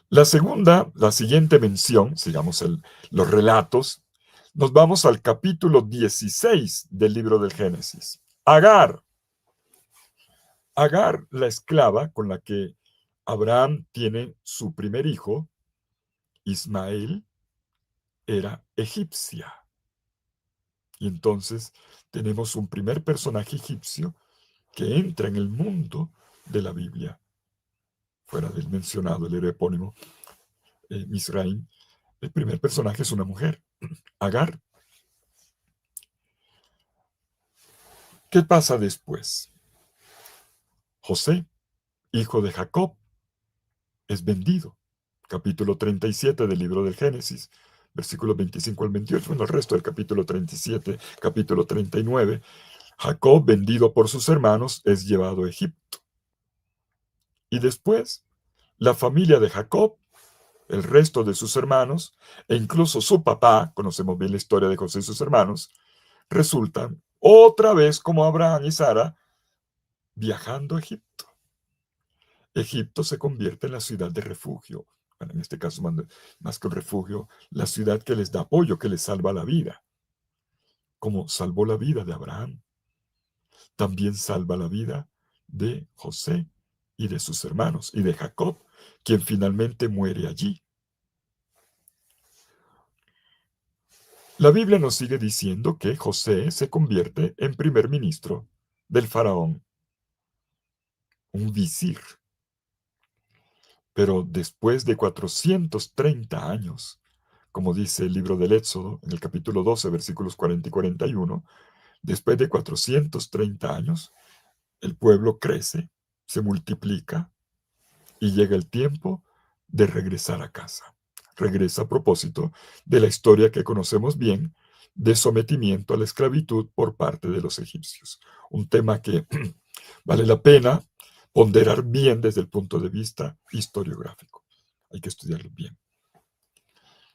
Speaker 1: La siguiente mención, sigamos los relatos, nos vamos al capítulo 16 del libro del Génesis. Agar, la esclava con la que Abraham tiene su primer hijo, Ismael, era egipcia. Y entonces tenemos un primer personaje egipcio que entra en el mundo de la Biblia. Fuera del mencionado, el héroe epónimo, Misraim, el primer personaje es una mujer, Agar. ¿Qué pasa después? José, hijo de Jacob, es vendido. Capítulo 37 del libro del Génesis, versículos 25 al 28. Bueno, el resto del capítulo 37, capítulo 39. Jacob, vendido por sus hermanos, es llevado a Egipto. Y después, la familia de Jacob, el resto de sus hermanos, e incluso su papá, conocemos bien la historia de José y sus hermanos, resultan otra vez como Abraham y Sara viajando a Egipto. Egipto se convierte en la ciudad de refugio. Bueno, en este caso, más que un refugio, la ciudad que les da apoyo, que les salva la vida. Como salvó la vida de Abraham, también salva la vida de José y de sus hermanos, y de Jacob, quien finalmente muere allí. La Biblia nos sigue diciendo que José se convierte en primer ministro del faraón, un visir. Pero después de 430 años, como dice el libro del Éxodo, en el capítulo 12, versículos 40 y 41, después de 430 años, el pueblo crece, se multiplica y llega el tiempo de regresar a casa. Regresa a propósito de la historia que conocemos bien de sometimiento a la esclavitud por parte de los egipcios. Un tema que vale la pena ponderar bien desde el punto de vista historiográfico. Hay que estudiarlo bien.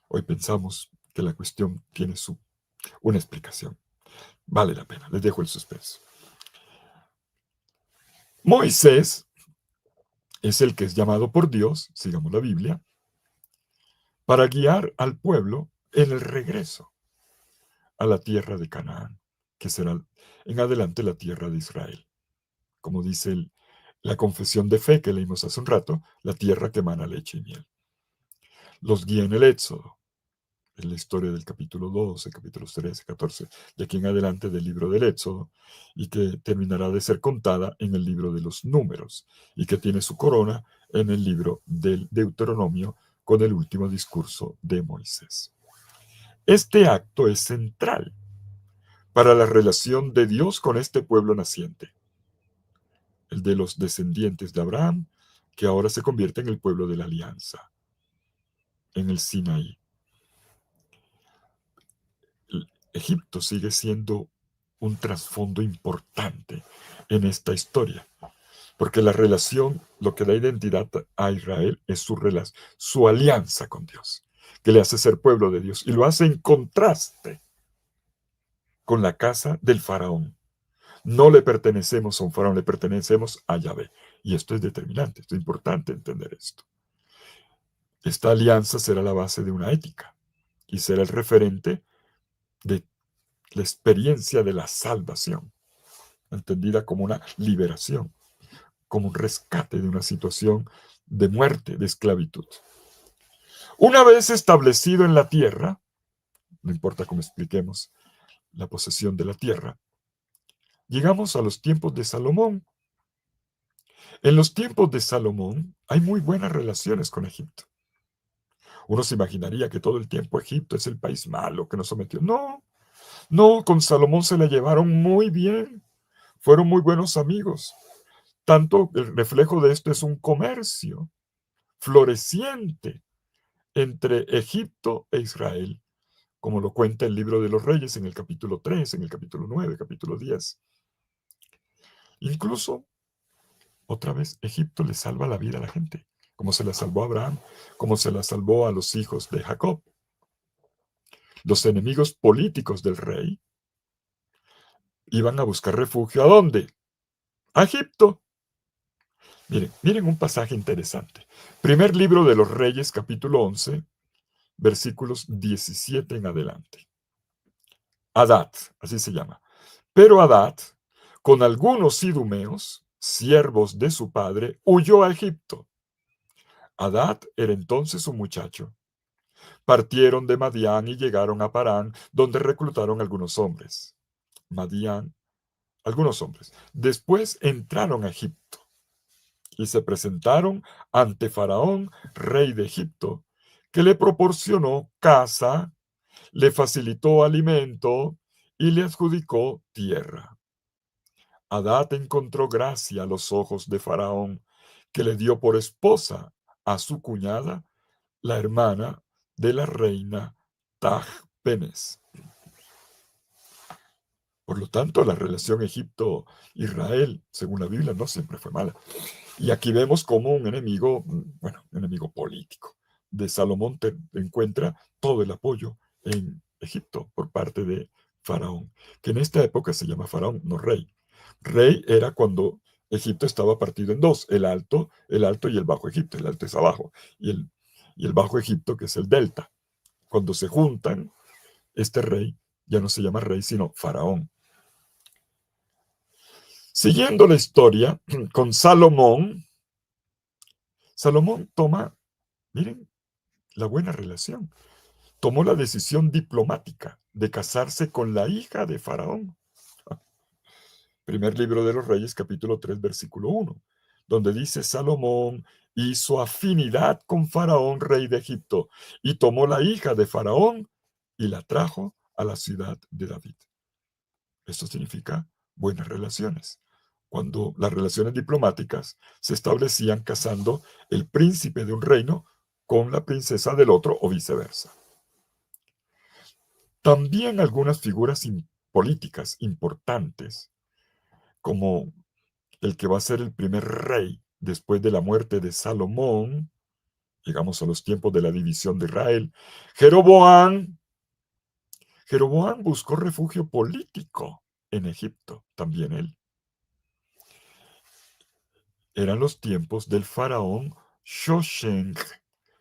Speaker 1: Hoy pensamos que la cuestión tiene una explicación. Vale la pena, les dejo el suspenso. Moisés es el que es llamado por Dios, sigamos la Biblia, para guiar al pueblo en el regreso a la tierra de Canaán, que será en adelante la tierra de Israel. Como dice la confesión de fe que leímos hace un rato, la tierra que emana leche y miel. Los guía en el Éxodo, en la historia del capítulo 12, capítulos 13, 14, de aquí en adelante del libro del Éxodo, y que terminará de ser contada en el libro de los Números, y que tiene su corona en el libro del Deuteronomio con el último discurso de Moisés. Este acto es central para la relación de Dios con este pueblo naciente, el de los descendientes de Abraham, que ahora se convierte en el pueblo de la alianza, en el Sinaí. Egipto sigue siendo un trasfondo importante en esta historia, porque la relación, lo que da identidad a Israel es su alianza con Dios, que le hace ser pueblo de Dios, y lo hace en contraste con la casa del faraón. No le pertenecemos a un faraón, le pertenecemos a Yahvé. Y esto es determinante, esto es importante entender esto. Esta alianza será la base de una ética y será el referente de la experiencia de la salvación, entendida como una liberación, como un rescate de una situación de muerte, de esclavitud. Una vez establecido en la tierra, no importa cómo expliquemos la posesión de la tierra, llegamos a los tiempos de Salomón. En los tiempos de Salomón hay muy buenas relaciones con Egipto. Uno se imaginaría que todo el tiempo Egipto es el país malo que nos sometió. No, no, con Salomón se la llevaron muy bien. Fueron muy buenos amigos. Tanto el reflejo de esto es un comercio floreciente entre Egipto e Israel, como lo cuenta el libro de los Reyes en el capítulo 3, en el capítulo 9, capítulo 10. Incluso, otra vez, Egipto le salva la vida a la gente, como se la salvó a Abraham, como se la salvó a los hijos de Jacob. Los enemigos políticos del rey iban a buscar refugio ¿a dónde? A Egipto. Miren un pasaje interesante. Primer libro de los Reyes, capítulo 11, versículos 17 en adelante. Hadad, así se llama. Pero Hadad, con algunos idumeos, siervos de su padre, huyó a Egipto. Hadad era entonces un muchacho. Partieron de Madián y llegaron a Parán, donde reclutaron algunos hombres. Madián, algunos hombres. Después entraron a Egipto y se presentaron ante Faraón, rey de Egipto, que le proporcionó casa, le facilitó alimento y le adjudicó tierra. Hadad encontró gracia a los ojos de Faraón, que le dio por esposa a su cuñada, la hermana de la reina Tahpenes. Por lo tanto, la relación Egipto-Israel, según la Biblia, no siempre fue mala. Y aquí vemos como un enemigo, bueno, un enemigo político de Salomón encuentra todo el apoyo en Egipto por parte de Faraón, que en esta época se llama Faraón, no rey. Rey era cuando Egipto estaba partido en dos, el alto y el bajo Egipto. El alto es abajo y el bajo Egipto, que es el delta. Cuando se juntan, este rey ya no se llama rey, sino Faraón. Siguiendo la historia, con Salomón toma, miren, la buena relación. Tomó la decisión diplomática de casarse con la hija de Faraón. Primer libro de los Reyes, capítulo 3, versículo 1, donde dice: Salomón hizo afinidad con Faraón, rey de Egipto, y tomó la hija de Faraón y la trajo a la ciudad de David. Esto significa buenas relaciones. Cuando las relaciones diplomáticas se establecían casando el príncipe de un reino con la princesa del otro o viceversa. También algunas figuras políticas importantes, como el que va a ser el primer rey después de la muerte de Salomón, llegamos a los tiempos de la división de Israel, Jeroboam. Jeroboam buscó refugio político en Egipto, también él. Eran los tiempos del faraón Shoshenq.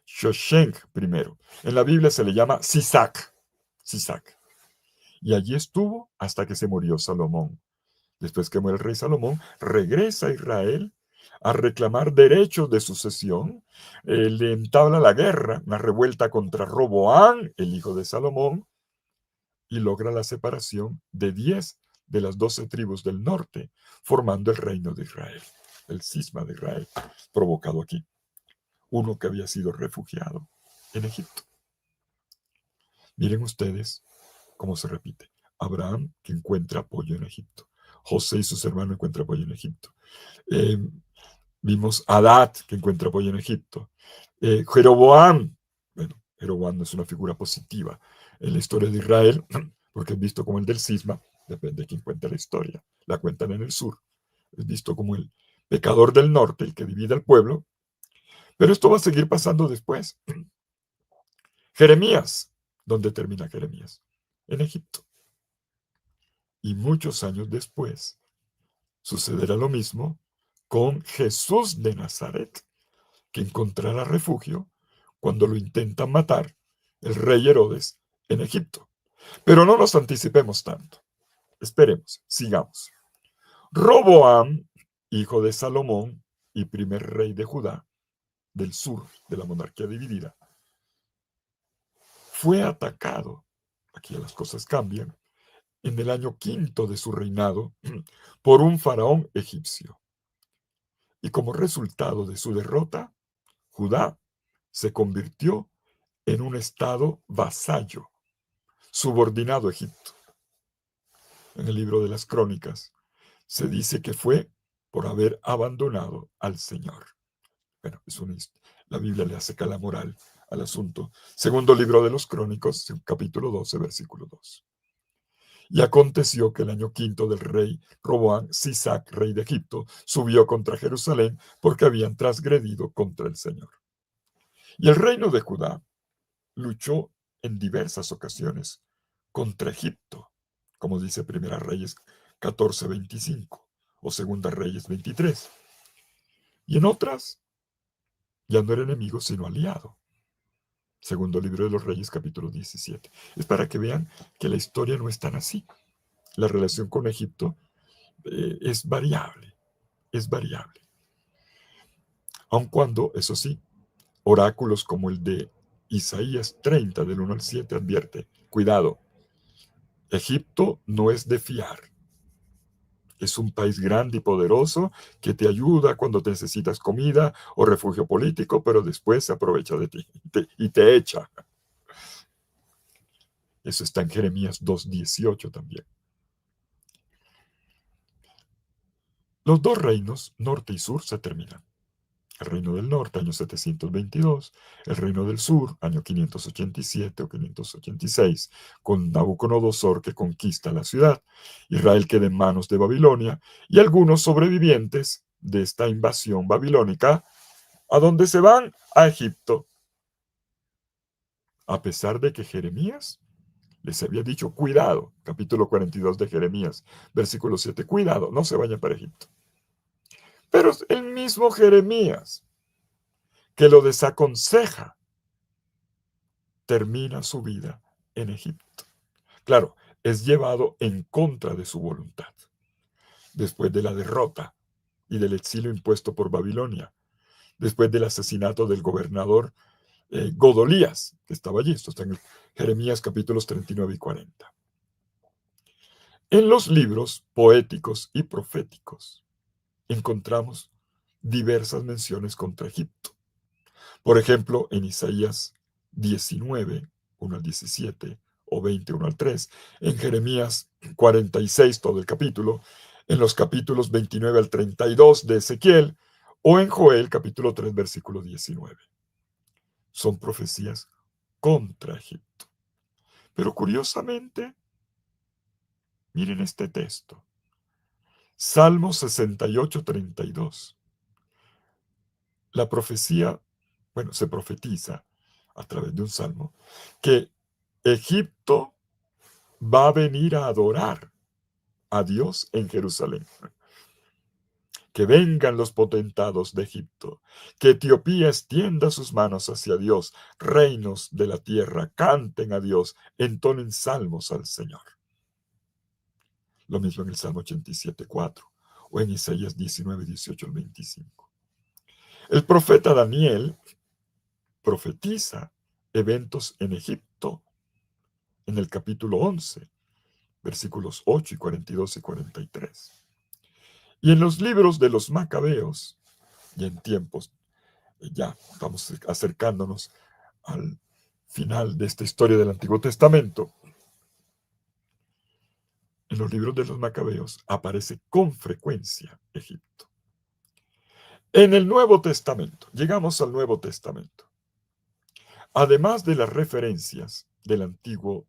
Speaker 1: Shoshenq primero. En la Biblia se le llama Sisac. Y allí estuvo hasta que se murió Salomón. Después que muere el rey Salomón, regresa a Israel a reclamar derechos de sucesión. Le entabla la guerra, una revuelta contra Roboán, el hijo de Salomón, y logra la separación de 10 de las 12 tribus del norte, formando el reino de Israel, el cisma de Israel, provocado aquí. Uno que había sido refugiado en Egipto. Miren ustedes cómo se repite. Abraham, que encuentra apoyo en Egipto. José y sus hermanos encuentran apoyo en Egipto. Vimos a Hadad, que encuentra apoyo en Egipto. Jeroboam, bueno, Jeroboam no es una figura positiva en la historia de Israel, porque es visto como el del cisma, depende de quién cuenta la historia. La cuentan en el sur. Es visto como el pecador del norte, el que divide al pueblo. Pero esto va a seguir pasando después. Jeremías, ¿dónde termina Jeremías? En Egipto. Y muchos años después sucederá lo mismo con Jesús de Nazaret, que encontrará refugio cuando lo intentan matar el rey Herodes en Egipto. Pero no nos anticipemos tanto. Esperemos, sigamos. Roboam, hijo de Salomón y primer rey de Judá, del sur de la monarquía dividida, fue atacado, aquí las cosas cambian, en el año 5 de su reinado por un faraón egipcio. Y como resultado de su derrota, Judá se convirtió en un estado vasallo, subordinado a Egipto. En el libro de las Crónicas se dice que fue por haber abandonado al Señor. Bueno, la Biblia le hace cala moral al asunto. Segundo libro de los Crónicos, capítulo 12, versículo 2. Y aconteció que el año quinto del rey Roboam, Sisac, rey de Egipto, subió contra Jerusalén porque habían transgredido contra el Señor. Y el reino de Judá luchó en diversas ocasiones contra Egipto, como dice Primera Reyes 14:25 o Segunda Reyes 23. Y en otras ya no era enemigo sino aliado. Segundo libro de los Reyes, capítulo 17. Es para que vean que la historia no es tan así. La relación con Egipto es variable, es variable. Aun cuando, eso sí, oráculos como el de Isaías 30, del 1 al 7, advierte, cuidado, Egipto no es de fiar. Es un país grande y poderoso que te ayuda cuando te necesitas comida o refugio político, pero después se aprovecha de ti y te echa. Eso está en Jeremías 2:18 también. Los dos reinos, norte y sur, se terminan. El reino del norte, año 722, el reino del sur, año 587 o 586, con Nabucodonosor que conquista la ciudad. Israel queda en manos de Babilonia y algunos sobrevivientes de esta invasión babilónica, ¿a dónde se van? A Egipto. A pesar de que Jeremías les había dicho, cuidado, capítulo 42 de Jeremías, versículo 7, cuidado, no se vayan para Egipto. Pero es el mismo Jeremías que lo desaconseja, termina su vida en Egipto. Claro, es llevado en contra de su voluntad. Después de la derrota y del exilio impuesto por Babilonia, después del asesinato del gobernador Godolías, que estaba allí, esto está en Jeremías capítulos 39 y 40. En los libros poéticos y proféticos encontramos diversas menciones contra Egipto. Por ejemplo, en Isaías 19, 1 al 17, o 20, 1 al 3, en Jeremías 46, todo el capítulo, en los capítulos 29 al 32 de Ezequiel, o en Joel, capítulo 3, versículo 19. Son profecías contra Egipto. Pero curiosamente, miren este texto. Salmo 68, 32. La profecía, bueno, se profetiza a través de un salmo, que Egipto va a venir a adorar a Dios en Jerusalén. Que vengan los potentados de Egipto, que Etiopía extienda sus manos hacia Dios, reinos de la tierra, canten a Dios, entonen salmos al Señor. Lo mismo en el Salmo 87:4 o en Isaías 19:18 al 25. El profeta Daniel profetiza eventos en Egipto en el capítulo 11, versículos 8 y 42 y 43. Y en los libros de los Macabeos, y en tiempos, ya estamos acercándonos al final de esta historia del Antiguo Testamento, en los libros de los Macabeos aparece con frecuencia Egipto. En el Nuevo Testamento, llegamos al Nuevo Testamento. Además de las referencias del Antiguo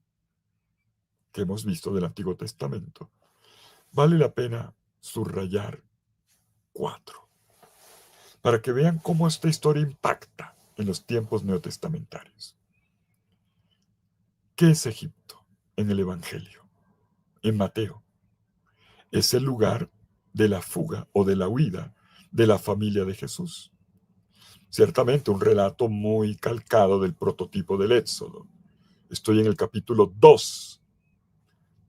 Speaker 1: que hemos visto del Antiguo Testamento, vale la pena subrayar 4, para que vean cómo esta historia impacta en los tiempos neotestamentarios. ¿Qué es Egipto en el Evangelio? En Mateo. Es el lugar de la fuga o de la huida de la familia de Jesús. Ciertamente un relato muy calcado del prototipo del Éxodo. Estoy en el capítulo 2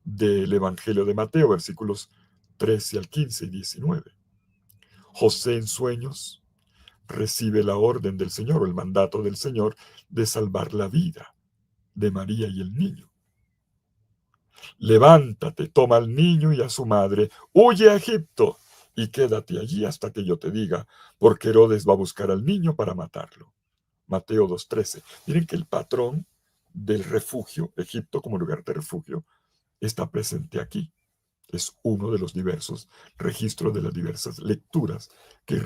Speaker 1: del Evangelio de Mateo, versículos 13 al 15 y 19. José en sueños recibe la orden del Señor o el mandato del Señor de salvar la vida de María y el niño. Levántate, toma al niño y a su madre, huye a Egipto y quédate allí hasta que yo te diga, porque Herodes va a buscar al niño para matarlo. Mateo 2:13. Miren que el patrón del refugio, Egipto como lugar de refugio, está presente aquí. Es uno de los diversos registros de las diversas lecturas que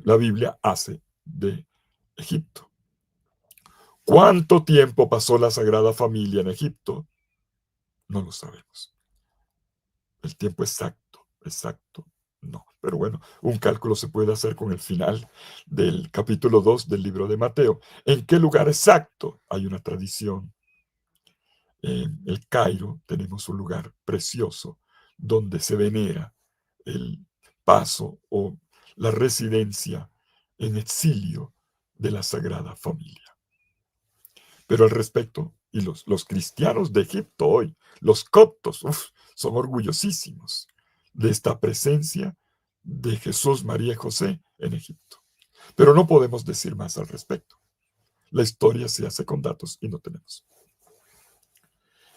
Speaker 1: la Biblia hace de Egipto. ¿Cuánto tiempo pasó la Sagrada Familia en Egipto? No lo sabemos. El tiempo exacto, no. Pero bueno, un cálculo se puede hacer con el final del capítulo 2 del libro de Mateo. ¿En qué lugar exacto? Hay una tradición. En el Cairo tenemos un lugar precioso donde se venera el paso o la residencia en exilio de la Sagrada Familia. Pero al respecto, y los cristianos de Egipto hoy, los coptos, son orgullosísimos de esta presencia de Jesús, María y José en Egipto. Pero no podemos decir más al respecto. La historia se hace con datos y no tenemos.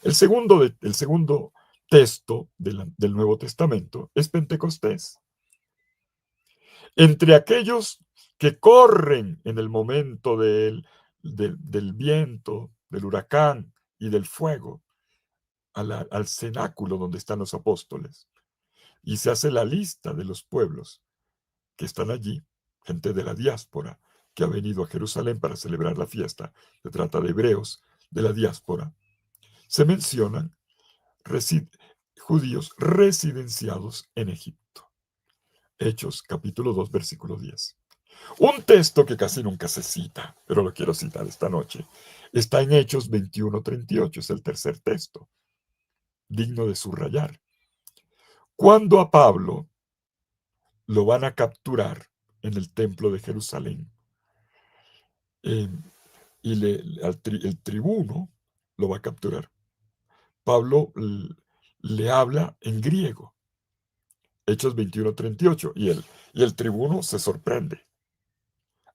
Speaker 1: El segundo texto del Nuevo Testamento es Pentecostés. Entre aquellos que corren en el momento del viento, del huracán y del fuego, al cenáculo donde están los apóstoles, y se hace la lista de los pueblos que están allí, gente de la diáspora que ha venido a Jerusalén para celebrar la fiesta, se trata de hebreos de la diáspora, se mencionan judíos residenciados en Egipto. Hechos capítulo 2, versículo 10. Un texto que casi nunca se cita, pero lo quiero citar esta noche, está en Hechos 21:38, es el tercer texto, digno de subrayar. Cuando a Pablo lo van a capturar en el templo de Jerusalén, y el tribuno lo va a capturar, Pablo le habla en griego, Hechos 21:38, y el tribuno se sorprende.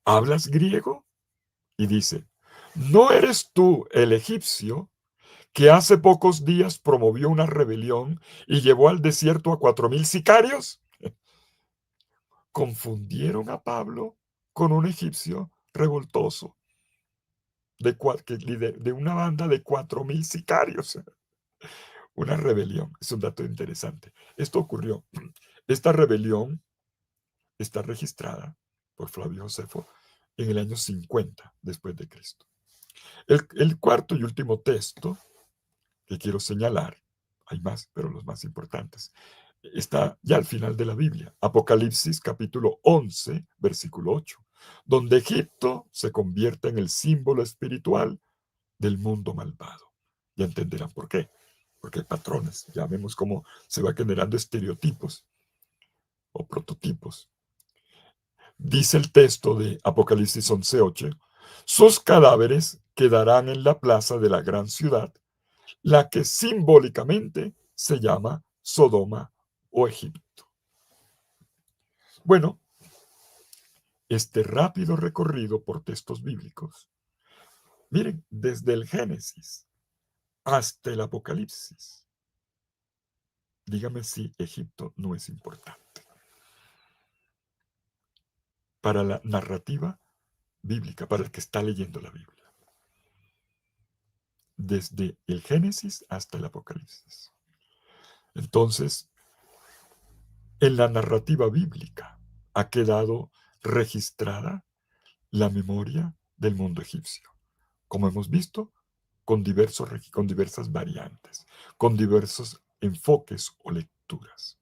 Speaker 1: ¿Hablas griego? Y dice, ¿no eres tú el egipcio que hace pocos días promovió una rebelión y llevó al desierto a 4,000 sicarios? Confundieron a Pablo con un egipcio revoltoso de una banda de 4,000 sicarios. Una rebelión, es un dato interesante. Esto ocurrió. Esta rebelión está registrada por Flavio Josefo en el año 50 después de Cristo. El cuarto y último texto que quiero señalar, hay más, pero los más importantes, está ya al final de la Biblia, Apocalipsis capítulo 11, versículo 8, donde Egipto se convierte en el símbolo espiritual del mundo malvado. Ya entenderán por qué, porque hay patrones, ya vemos cómo se va generando estereotipos o prototipos. Dice el texto de Apocalipsis 11:8, sus cadáveres quedarán en la plaza de la gran ciudad, la que simbólicamente se llama Sodoma o Egipto. Bueno, este rápido recorrido por textos bíblicos, miren, desde el Génesis hasta el Apocalipsis, dígame si Egipto no es importante para la narrativa bíblica, para el que está leyendo la Biblia. Desde el Génesis hasta el Apocalipsis. Entonces, en la narrativa bíblica ha quedado registrada la memoria del mundo egipcio, como hemos visto, con diversas variantes, con diversos enfoques o lecturas.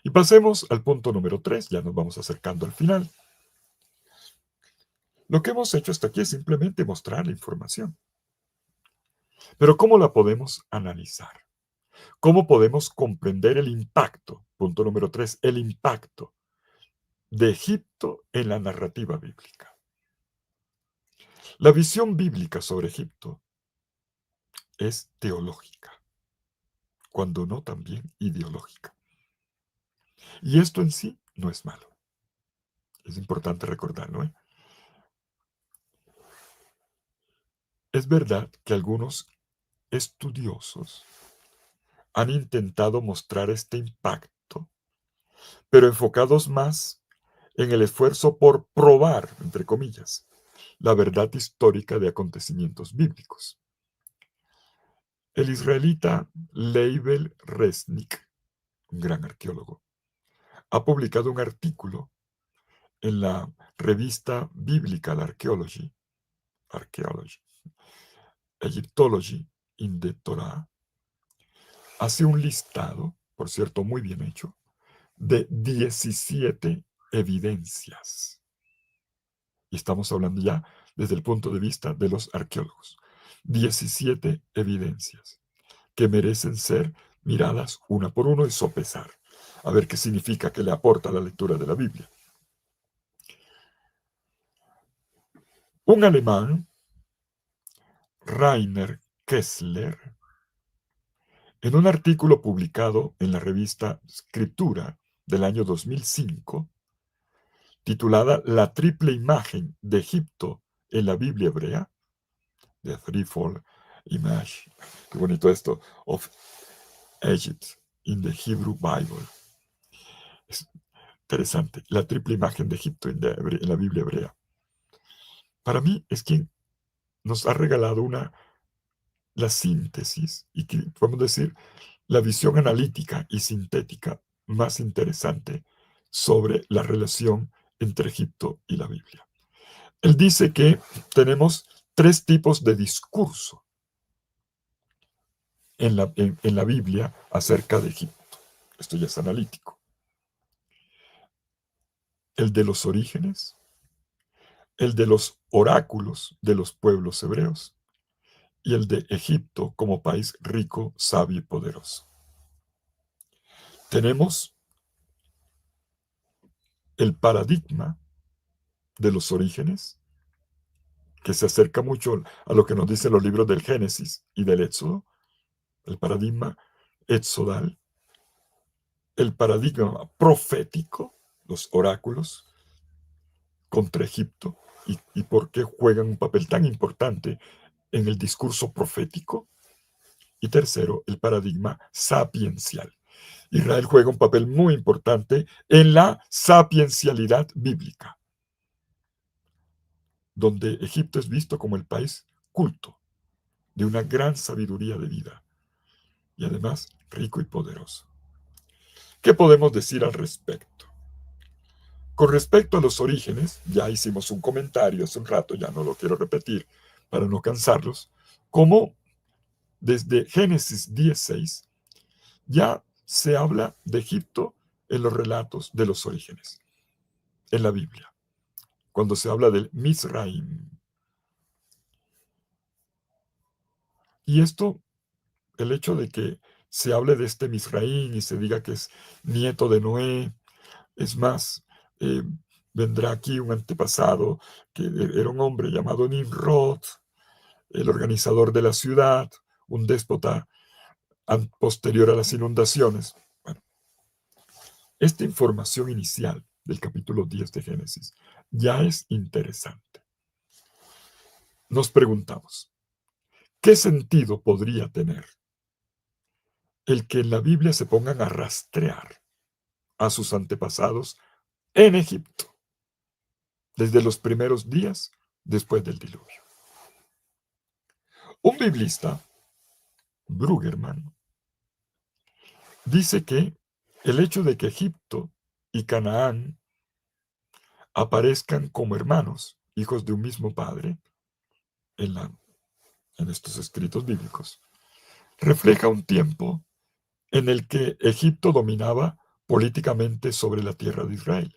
Speaker 1: Y pasemos al punto número 3, ya nos vamos acercando al final. Lo que hemos hecho hasta aquí es simplemente mostrar la información. Pero ¿cómo la podemos analizar? ¿Cómo podemos comprender el impacto? Punto número 3, el impacto de Egipto en la narrativa bíblica. La visión bíblica sobre Egipto es teológica, cuando no también ideológica. Y esto en sí no es malo. Es importante recordarlo, ¿eh? Es verdad que algunos estudiosos han intentado mostrar este impacto, pero enfocados más en el esfuerzo por probar, entre comillas, la verdad histórica de acontecimientos bíblicos. El israelita Leibel Resnick, un gran arqueólogo, ha publicado un artículo en la revista Biblical Archaeology, Egyptology in the Torah. Hace un listado, por cierto, muy bien hecho, de 17 evidencias. Y estamos hablando ya desde el punto de vista de los arqueólogos. 17 evidencias que merecen ser miradas una por uno y sopesar. A ver qué significa, qué le aporta la lectura de la Biblia. Un alemán, Rainer Kessler, en un artículo publicado en la revista Scriptura del año 2005, titulada La triple imagen de Egipto en la Biblia hebrea, The Threefold Image, qué bonito esto, of Egypt in the Hebrew Bible. Es interesante, la triple imagen de Egipto en la Biblia hebrea. Para mí es quien nos ha regalado la síntesis y que podemos decir la visión analítica y sintética más interesante sobre la relación entre Egipto y la Biblia. Él dice que tenemos 3 tipos de discurso en la Biblia acerca de Egipto. Esto ya es analítico. El de los orígenes, el de los oráculos de los pueblos hebreos y el de Egipto como país rico, sabio y poderoso. Tenemos el paradigma de los orígenes, que se acerca mucho a lo que nos dicen los libros del Génesis y del Éxodo, el paradigma exodal, el paradigma profético, los oráculos contra Egipto, y por qué juegan un papel tan importante en el discurso profético. Y tercero, el paradigma sapiencial. Israel juega un papel muy importante en la sapiencialidad bíblica, donde Egipto es visto como el país culto, de una gran sabiduría de vida, y además rico y poderoso. ¿Qué podemos decir al respecto? Con respecto a los orígenes, ya hicimos un comentario hace un rato, ya no lo quiero repetir para no cansarlos, como desde Génesis 16 ya se habla de Egipto en los relatos de los orígenes, en la Biblia, cuando se habla del Mizraim. Y esto, el hecho de que se hable de este Mizraim y se diga que es nieto de Noé, es más, eh, vendrá aquí un antepasado que era un hombre llamado Nimrod, el organizador de la ciudad, un déspota posterior a las inundaciones. Bueno, esta información inicial del capítulo 10 de Génesis ya es interesante. Nos preguntamos, ¿qué sentido podría tener el que en la Biblia se pongan a rastrear a sus antepasados en Egipto desde los primeros días después del diluvio? Un biblista, Brueggemann, dice que el hecho de que Egipto y Canaán aparezcan como hermanos, hijos de un mismo padre, en estos escritos bíblicos, refleja un tiempo en el que Egipto dominaba políticamente sobre la tierra de Israel.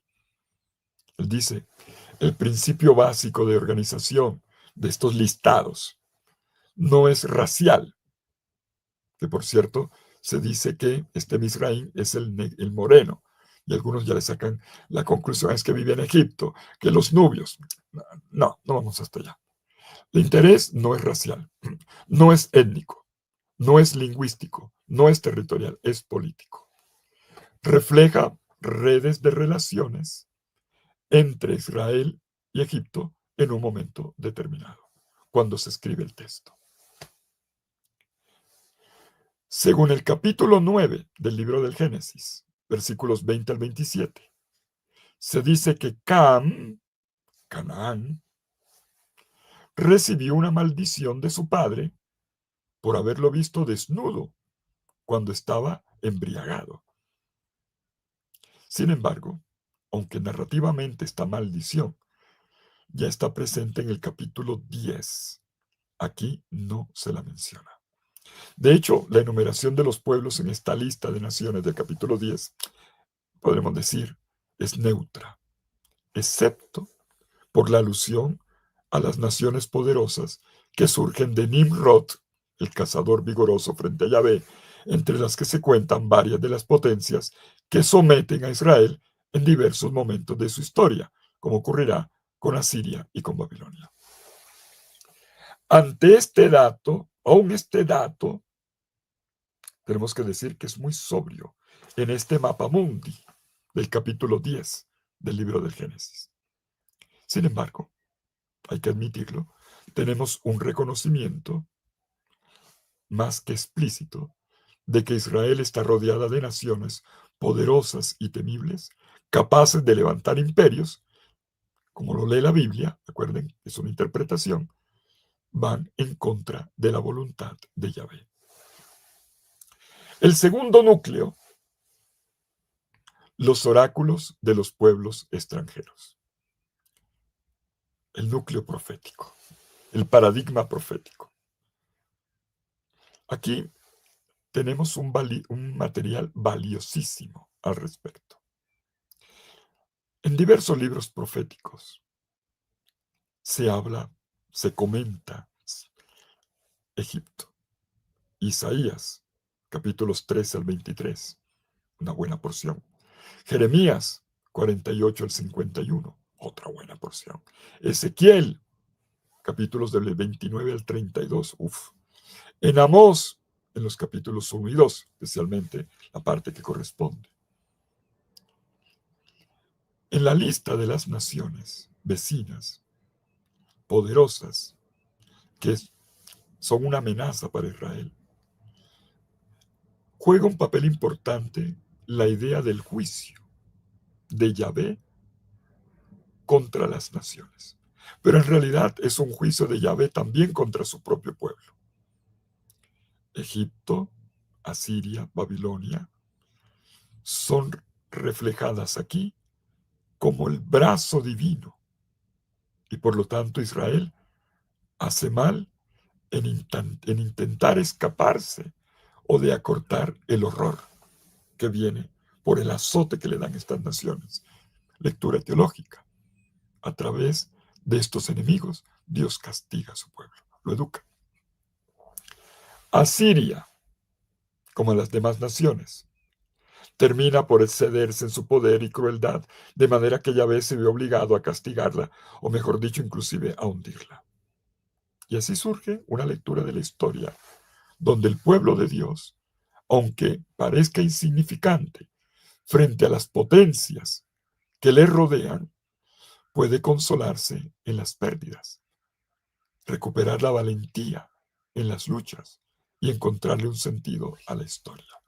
Speaker 1: Él dice, el principio básico de organización de estos listados no es racial, que por cierto se dice que este Misraim es el moreno, y algunos ya le sacan la conclusión, es que vive en Egipto, que los nubios. No, no vamos hasta allá. El interés no es racial, no es étnico, no es lingüístico, no es territorial, es político. Refleja redes de relaciones entre Israel y Egipto en un momento determinado, cuando se escribe el texto. Según el capítulo 9 del libro del Génesis, versículos 20 al 27, Se dice que Canaán, recibió una maldición de su padre por haberlo visto desnudo cuando estaba embriagado. Sin embargo, aunque narrativamente esta maldición ya está presente en el capítulo 10, aquí no se la menciona. De hecho, la enumeración de los pueblos en esta lista de naciones del capítulo 10, podremos decir, es neutra, excepto por la alusión a las naciones poderosas que surgen de Nimrod, el cazador vigoroso frente a Yahvé, entre las que se cuentan varias de las potencias que someten a Israel en diversos momentos de su historia, como ocurrirá con Asiria y con Babilonia. Ante este dato, aún este dato, tenemos que decir que es muy sobrio en este mapa mundi del capítulo 10 del libro del Génesis. Sin embargo, hay que admitirlo, tenemos un reconocimiento más que explícito de que Israel está rodeada de naciones poderosas y temibles, capaces de levantar imperios, como lo lee la Biblia, recuerden, es una interpretación, van en contra de la voluntad de Yahvé. El segundo núcleo, los oráculos de los pueblos extranjeros. El núcleo profético, el paradigma profético. Aquí tenemos un material valiosísimo al respecto. En diversos libros proféticos se habla, se comenta Egipto. Isaías, capítulos 13 al 23, una buena porción. Jeremías, 48 al 51, otra buena porción. Ezequiel, capítulos del 29 al 32, En Amós, en los capítulos 1 y 2, especialmente la parte que corresponde. En la lista de las naciones vecinas, poderosas, que son una amenaza para Israel, juega un papel importante la idea del juicio de Yahvé contra las naciones. Pero en realidad es un juicio de Yahvé también contra su propio pueblo. Egipto, Asiria, Babilonia, son reflejadas aquí como el brazo divino. Y por lo tanto Israel hace mal en intentar escaparse o de acortar el horror que viene por el azote que le dan estas naciones. Lectura teológica. A través de estos enemigos, Dios castiga a su pueblo, lo educa. Asiria, como las demás naciones, termina por excederse en su poder y crueldad, de manera que Yahvé se ve obligado a castigarla, o mejor dicho, inclusive a hundirla. Y así surge una lectura de la historia, donde el pueblo de Dios, aunque parezca insignificante frente a las potencias que le rodean, puede consolarse en las pérdidas, recuperar la valentía en las luchas y encontrarle un sentido a la historia.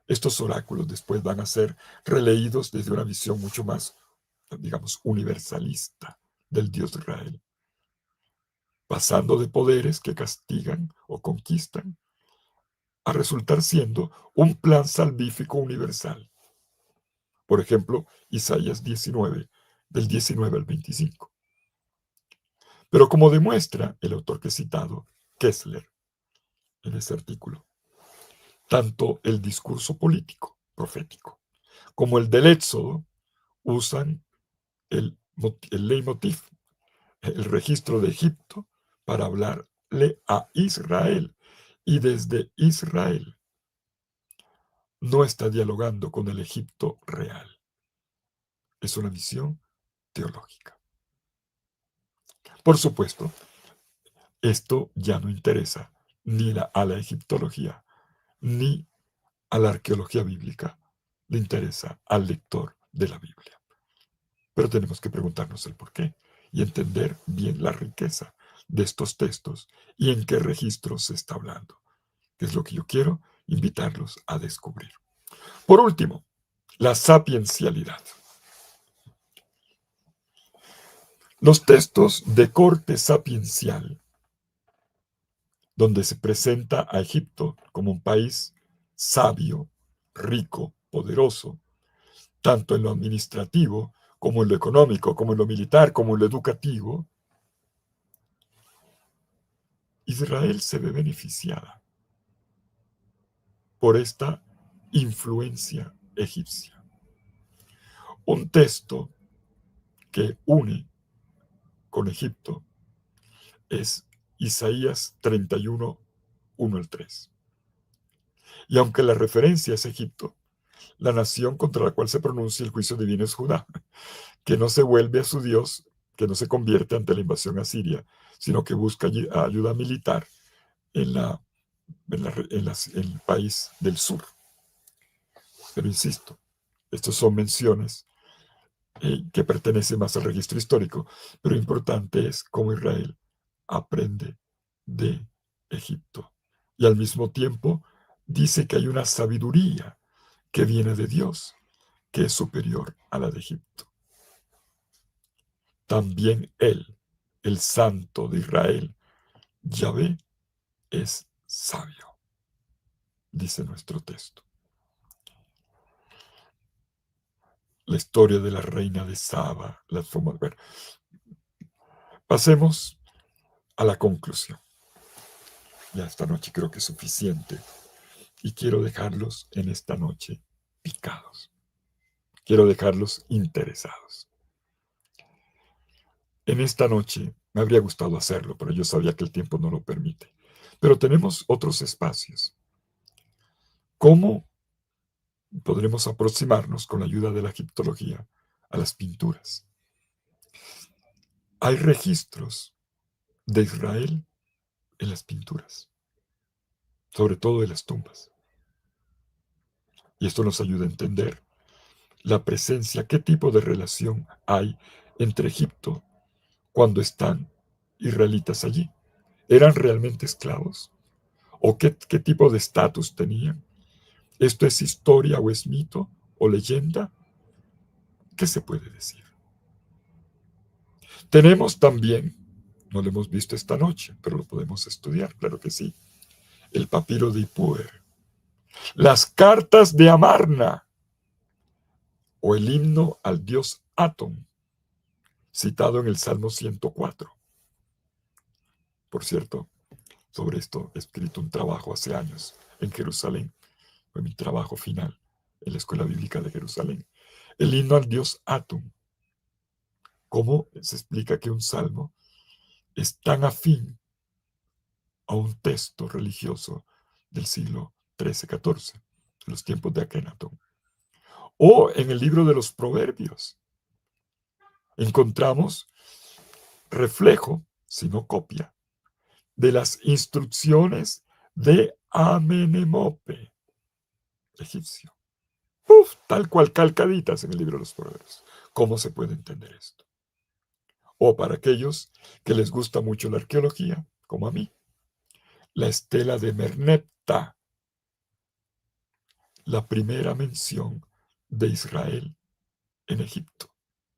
Speaker 1: Estos oráculos después van a ser releídos desde una visión mucho más, digamos, universalista del Dios de Israel, pasando de poderes que castigan o conquistan a resultar siendo un plan salvífico universal. Por ejemplo, Isaías 19, del 19 al 25. Pero como demuestra el autor que he citado, Kessler, en ese artículo, tanto el discurso político, profético, como el del Éxodo usan el leitmotiv, el registro de Egipto, para hablarle a Israel. Y desde Israel no está dialogando con el Egipto real. Es una visión teológica. Por supuesto, esto ya no interesa ni a la egiptología, ni a la arqueología bíblica. Le interesa al lector de la Biblia. Pero tenemos que preguntarnos el por qué y entender bien la riqueza de estos textos y en qué registros se está hablando, que es lo que yo quiero invitarlos a descubrir. Por último, La sapiencialidad. Los textos de corte sapiencial, donde se presenta a Egipto como un país sabio, rico, poderoso, tanto en lo administrativo como en lo económico, como en lo militar, como en lo educativo, Israel se ve beneficiada por esta influencia egipcia. Un texto que une con Egipto es Isaías 31, 1 al 3. Y aunque la referencia es Egipto, la nación contra la cual se pronuncia el juicio divino es Judá, que no se vuelve a su Dios, que no se convierte ante la invasión asiria, sino que busca ayuda militar en el país del sur. Pero insisto, estas son menciones que pertenecen más al registro histórico, pero lo importante es cómo Israel aprende de Egipto. Y al mismo tiempo dice que hay una sabiduría que viene de Dios, que es superior a la de Egipto. También Él, el Santo de Israel, Yahvé, es sabio, dice nuestro texto. La historia de la reina de Saba, las formas. Bueno, pasemos a la conclusión. Ya esta noche creo que es suficiente y quiero dejarlos en esta noche picados. Quiero dejarlos interesados. En esta noche me habría gustado hacerlo, pero yo sabía que el tiempo no lo permite. Pero tenemos otros espacios. ¿Cómo podremos aproximarnos con la ayuda de la egiptología a las pinturas? Hay registros de Israel en las pinturas, sobre todo de las tumbas. Y esto nos ayuda a entender la presencia, qué tipo de relación hay entre Egipto cuando están israelitas allí. ¿Eran realmente esclavos? ¿O qué tipo de estatus tenían? ¿Esto es historia o es mito o leyenda? ¿Qué se puede decir? Tenemos también, no lo hemos visto esta noche, pero lo podemos estudiar, claro que sí, el papiro de Ipuer, las cartas de Amarna o el himno al dios Atón, citado en el Salmo 104. Por cierto, sobre esto he escrito un trabajo hace años en Jerusalén. Fue mi trabajo final en la Escuela Bíblica de Jerusalén. El himno al dios Atón. ¿Cómo se explica que un salmo es tan afín a un texto religioso del siglo XIII-XIV, de los tiempos de Akenatón? O en el libro de los Proverbios encontramos reflejo, si no copia, de las instrucciones de Amenemope, egipcio. Tal cual calcaditas en el libro de los Proverbios. ¿Cómo se puede entender esto? O para aquellos que les gusta mucho la arqueología, como a mí, la estela de Merneptah, la primera mención de Israel en Egipto,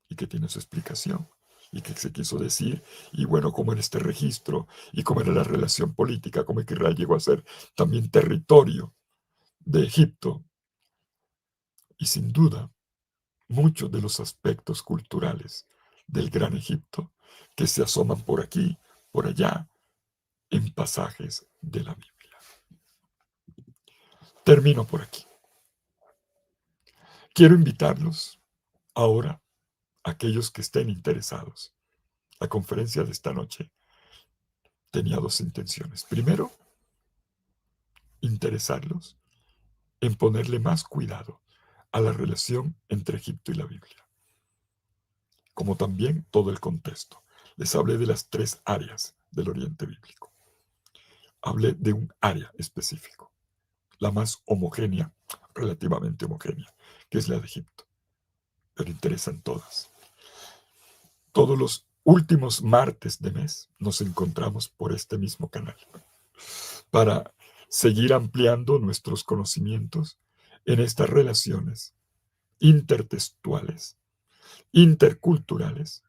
Speaker 1: y que tiene su explicación, y que se quiso decir, y bueno, cómo en este registro, y cómo era la relación política, cómo que Israel llegó a ser también territorio de Egipto, y sin duda, muchos de los aspectos culturales del Gran Egipto que se asoman por aquí, por allá, en pasajes de la Biblia. Termino por aquí. Quiero invitarlos ahora, aquellos que estén interesados. La conferencia de esta noche tenía dos intenciones. Primero, interesarlos en ponerle más cuidado a la relación entre Egipto y la Biblia, como también todo el contexto. Les hablé de las tres áreas del Oriente Bíblico. Hablé de un área específico, la más homogénea, relativamente homogénea, que es la de Egipto, pero interesan todas. Todos los últimos martes de mes nos encontramos por este mismo canal para seguir ampliando nuestros conocimientos en estas relaciones intertextuales, interculturales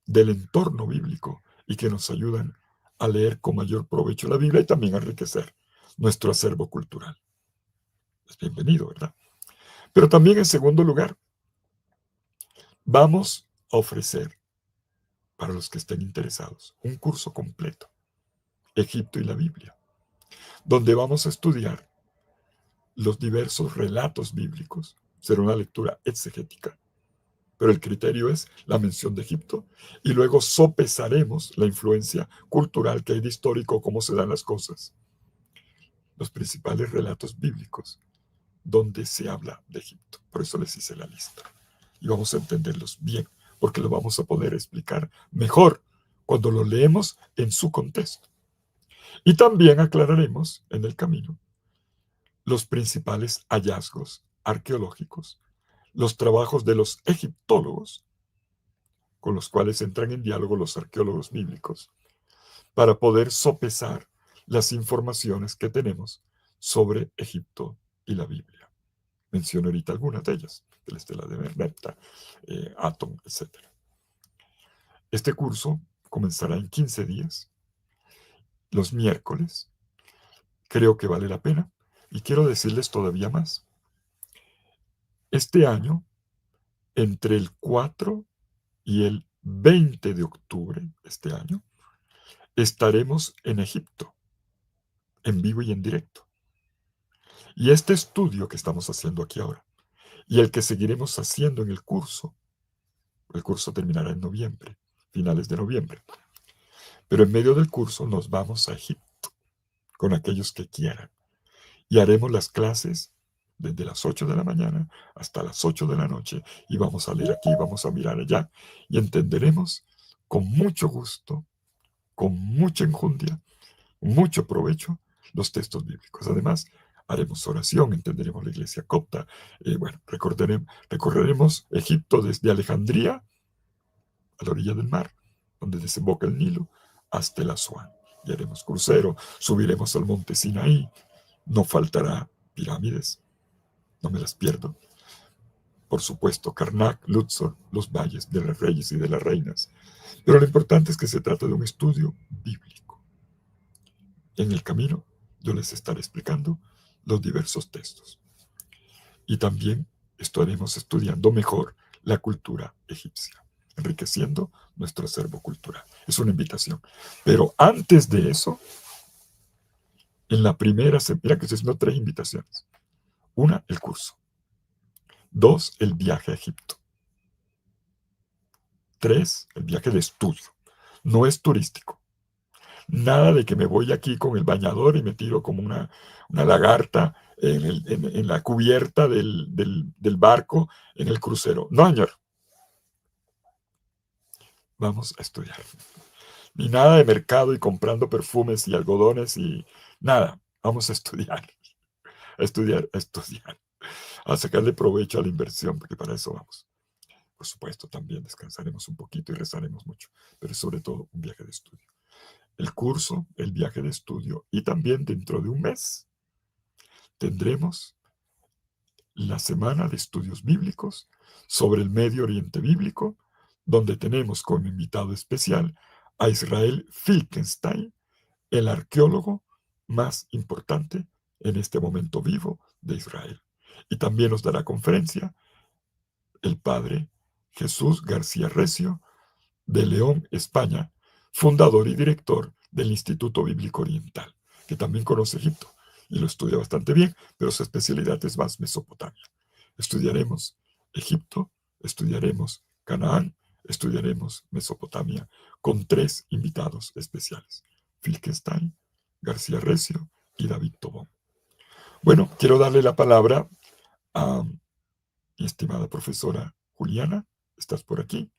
Speaker 1: del entorno bíblico y que nos ayudan a leer con mayor provecho la Biblia y también a enriquecer nuestro acervo cultural. Es bienvenido, ¿verdad? Pero también, en segundo lugar, vamos a ofrecer, para los que estén interesados, un curso completo, Egipto y la Biblia, donde vamos a estudiar los diversos relatos bíblicos. Será una lectura exegética, pero el criterio es la mención de Egipto, y luego sopesaremos la influencia cultural que hay de histórico, cómo se dan las cosas, los principales relatos bíblicos donde se habla de Egipto. Por eso les hice la lista. Y vamos a entenderlos bien, porque lo vamos a poder explicar mejor cuando lo leemos en su contexto. Y también aclararemos en el camino los principales hallazgos arqueológicos, los trabajos de los egiptólogos, con los cuales entran en diálogo los arqueólogos bíblicos, para poder sopesar las informaciones que tenemos sobre Egipto y la Biblia. Menciono ahorita algunas de ellas, el Estela de Merneptah, Atom, etc. Este curso comenzará en 15 días, los miércoles. Creo que vale la pena y quiero decirles todavía más. Este año, entre el 4 y el 20 de octubre de este año, estaremos en Egipto, en vivo y en directo. Y este estudio que estamos haciendo aquí ahora, y el que seguiremos haciendo en el curso terminará en noviembre, finales de noviembre. Pero en medio del curso nos vamos a Egipto con aquellos que quieran. Y haremos las clases desde las 8 de la mañana hasta las 8 de la noche. Y vamos a leer aquí, vamos a mirar allá. Y entenderemos con mucho gusto, con mucha enjundia, mucho provecho los textos bíblicos. Además, haremos oración, entenderemos la iglesia copta. Recorreremos Egipto desde Alejandría, a la orilla del mar, donde desemboca el Nilo, hasta el Asuán. Y haremos crucero, subiremos al monte Sinaí. No faltará pirámides, no me las pierdo. Por supuesto, Karnak, Luxor, los valles de los reyes y de las reinas. Pero lo importante es que se trata de un estudio bíblico. En el camino yo les estaré explicando los diversos textos. Y también estaremos estudiando mejor la cultura egipcia, enriqueciendo nuestro acervo cultural. Es una invitación. Pero antes de eso, en la primera, mira que estoy haciendo 3 invitaciones. 1, el curso. 2, el viaje a Egipto. 3, el viaje de estudio. No es turístico. Nada de que me voy aquí con el bañador y me tiro como una lagarta en la cubierta del barco en el crucero. No, señor. Vamos a estudiar. Ni nada de mercado y comprando perfumes y algodones y nada. Vamos a estudiar. A estudiar, a estudiar. A sacarle provecho a la inversión, porque para eso vamos. Por supuesto, también descansaremos un poquito y rezaremos mucho, pero sobre todo un viaje de estudio. El curso, el viaje de estudio, y también dentro de un mes tendremos la semana de estudios bíblicos sobre el Medio Oriente Bíblico, donde tenemos como invitado especial a Israel Finkelstein, el arqueólogo más importante en este momento vivo de Israel. Y también nos dará conferencia el padre Jesús García Recio, de León, España, fundador y director del Instituto Bíblico Oriental, que también conoce Egipto y lo estudia bastante bien, pero su especialidad es más Mesopotamia. Estudiaremos Egipto, estudiaremos Canaán, estudiaremos Mesopotamia con 3 invitados especiales: Finkelstein, García Recio y David Tobón. Bueno, quiero darle la palabra a mi estimada profesora Juliana. ¿Estás por aquí?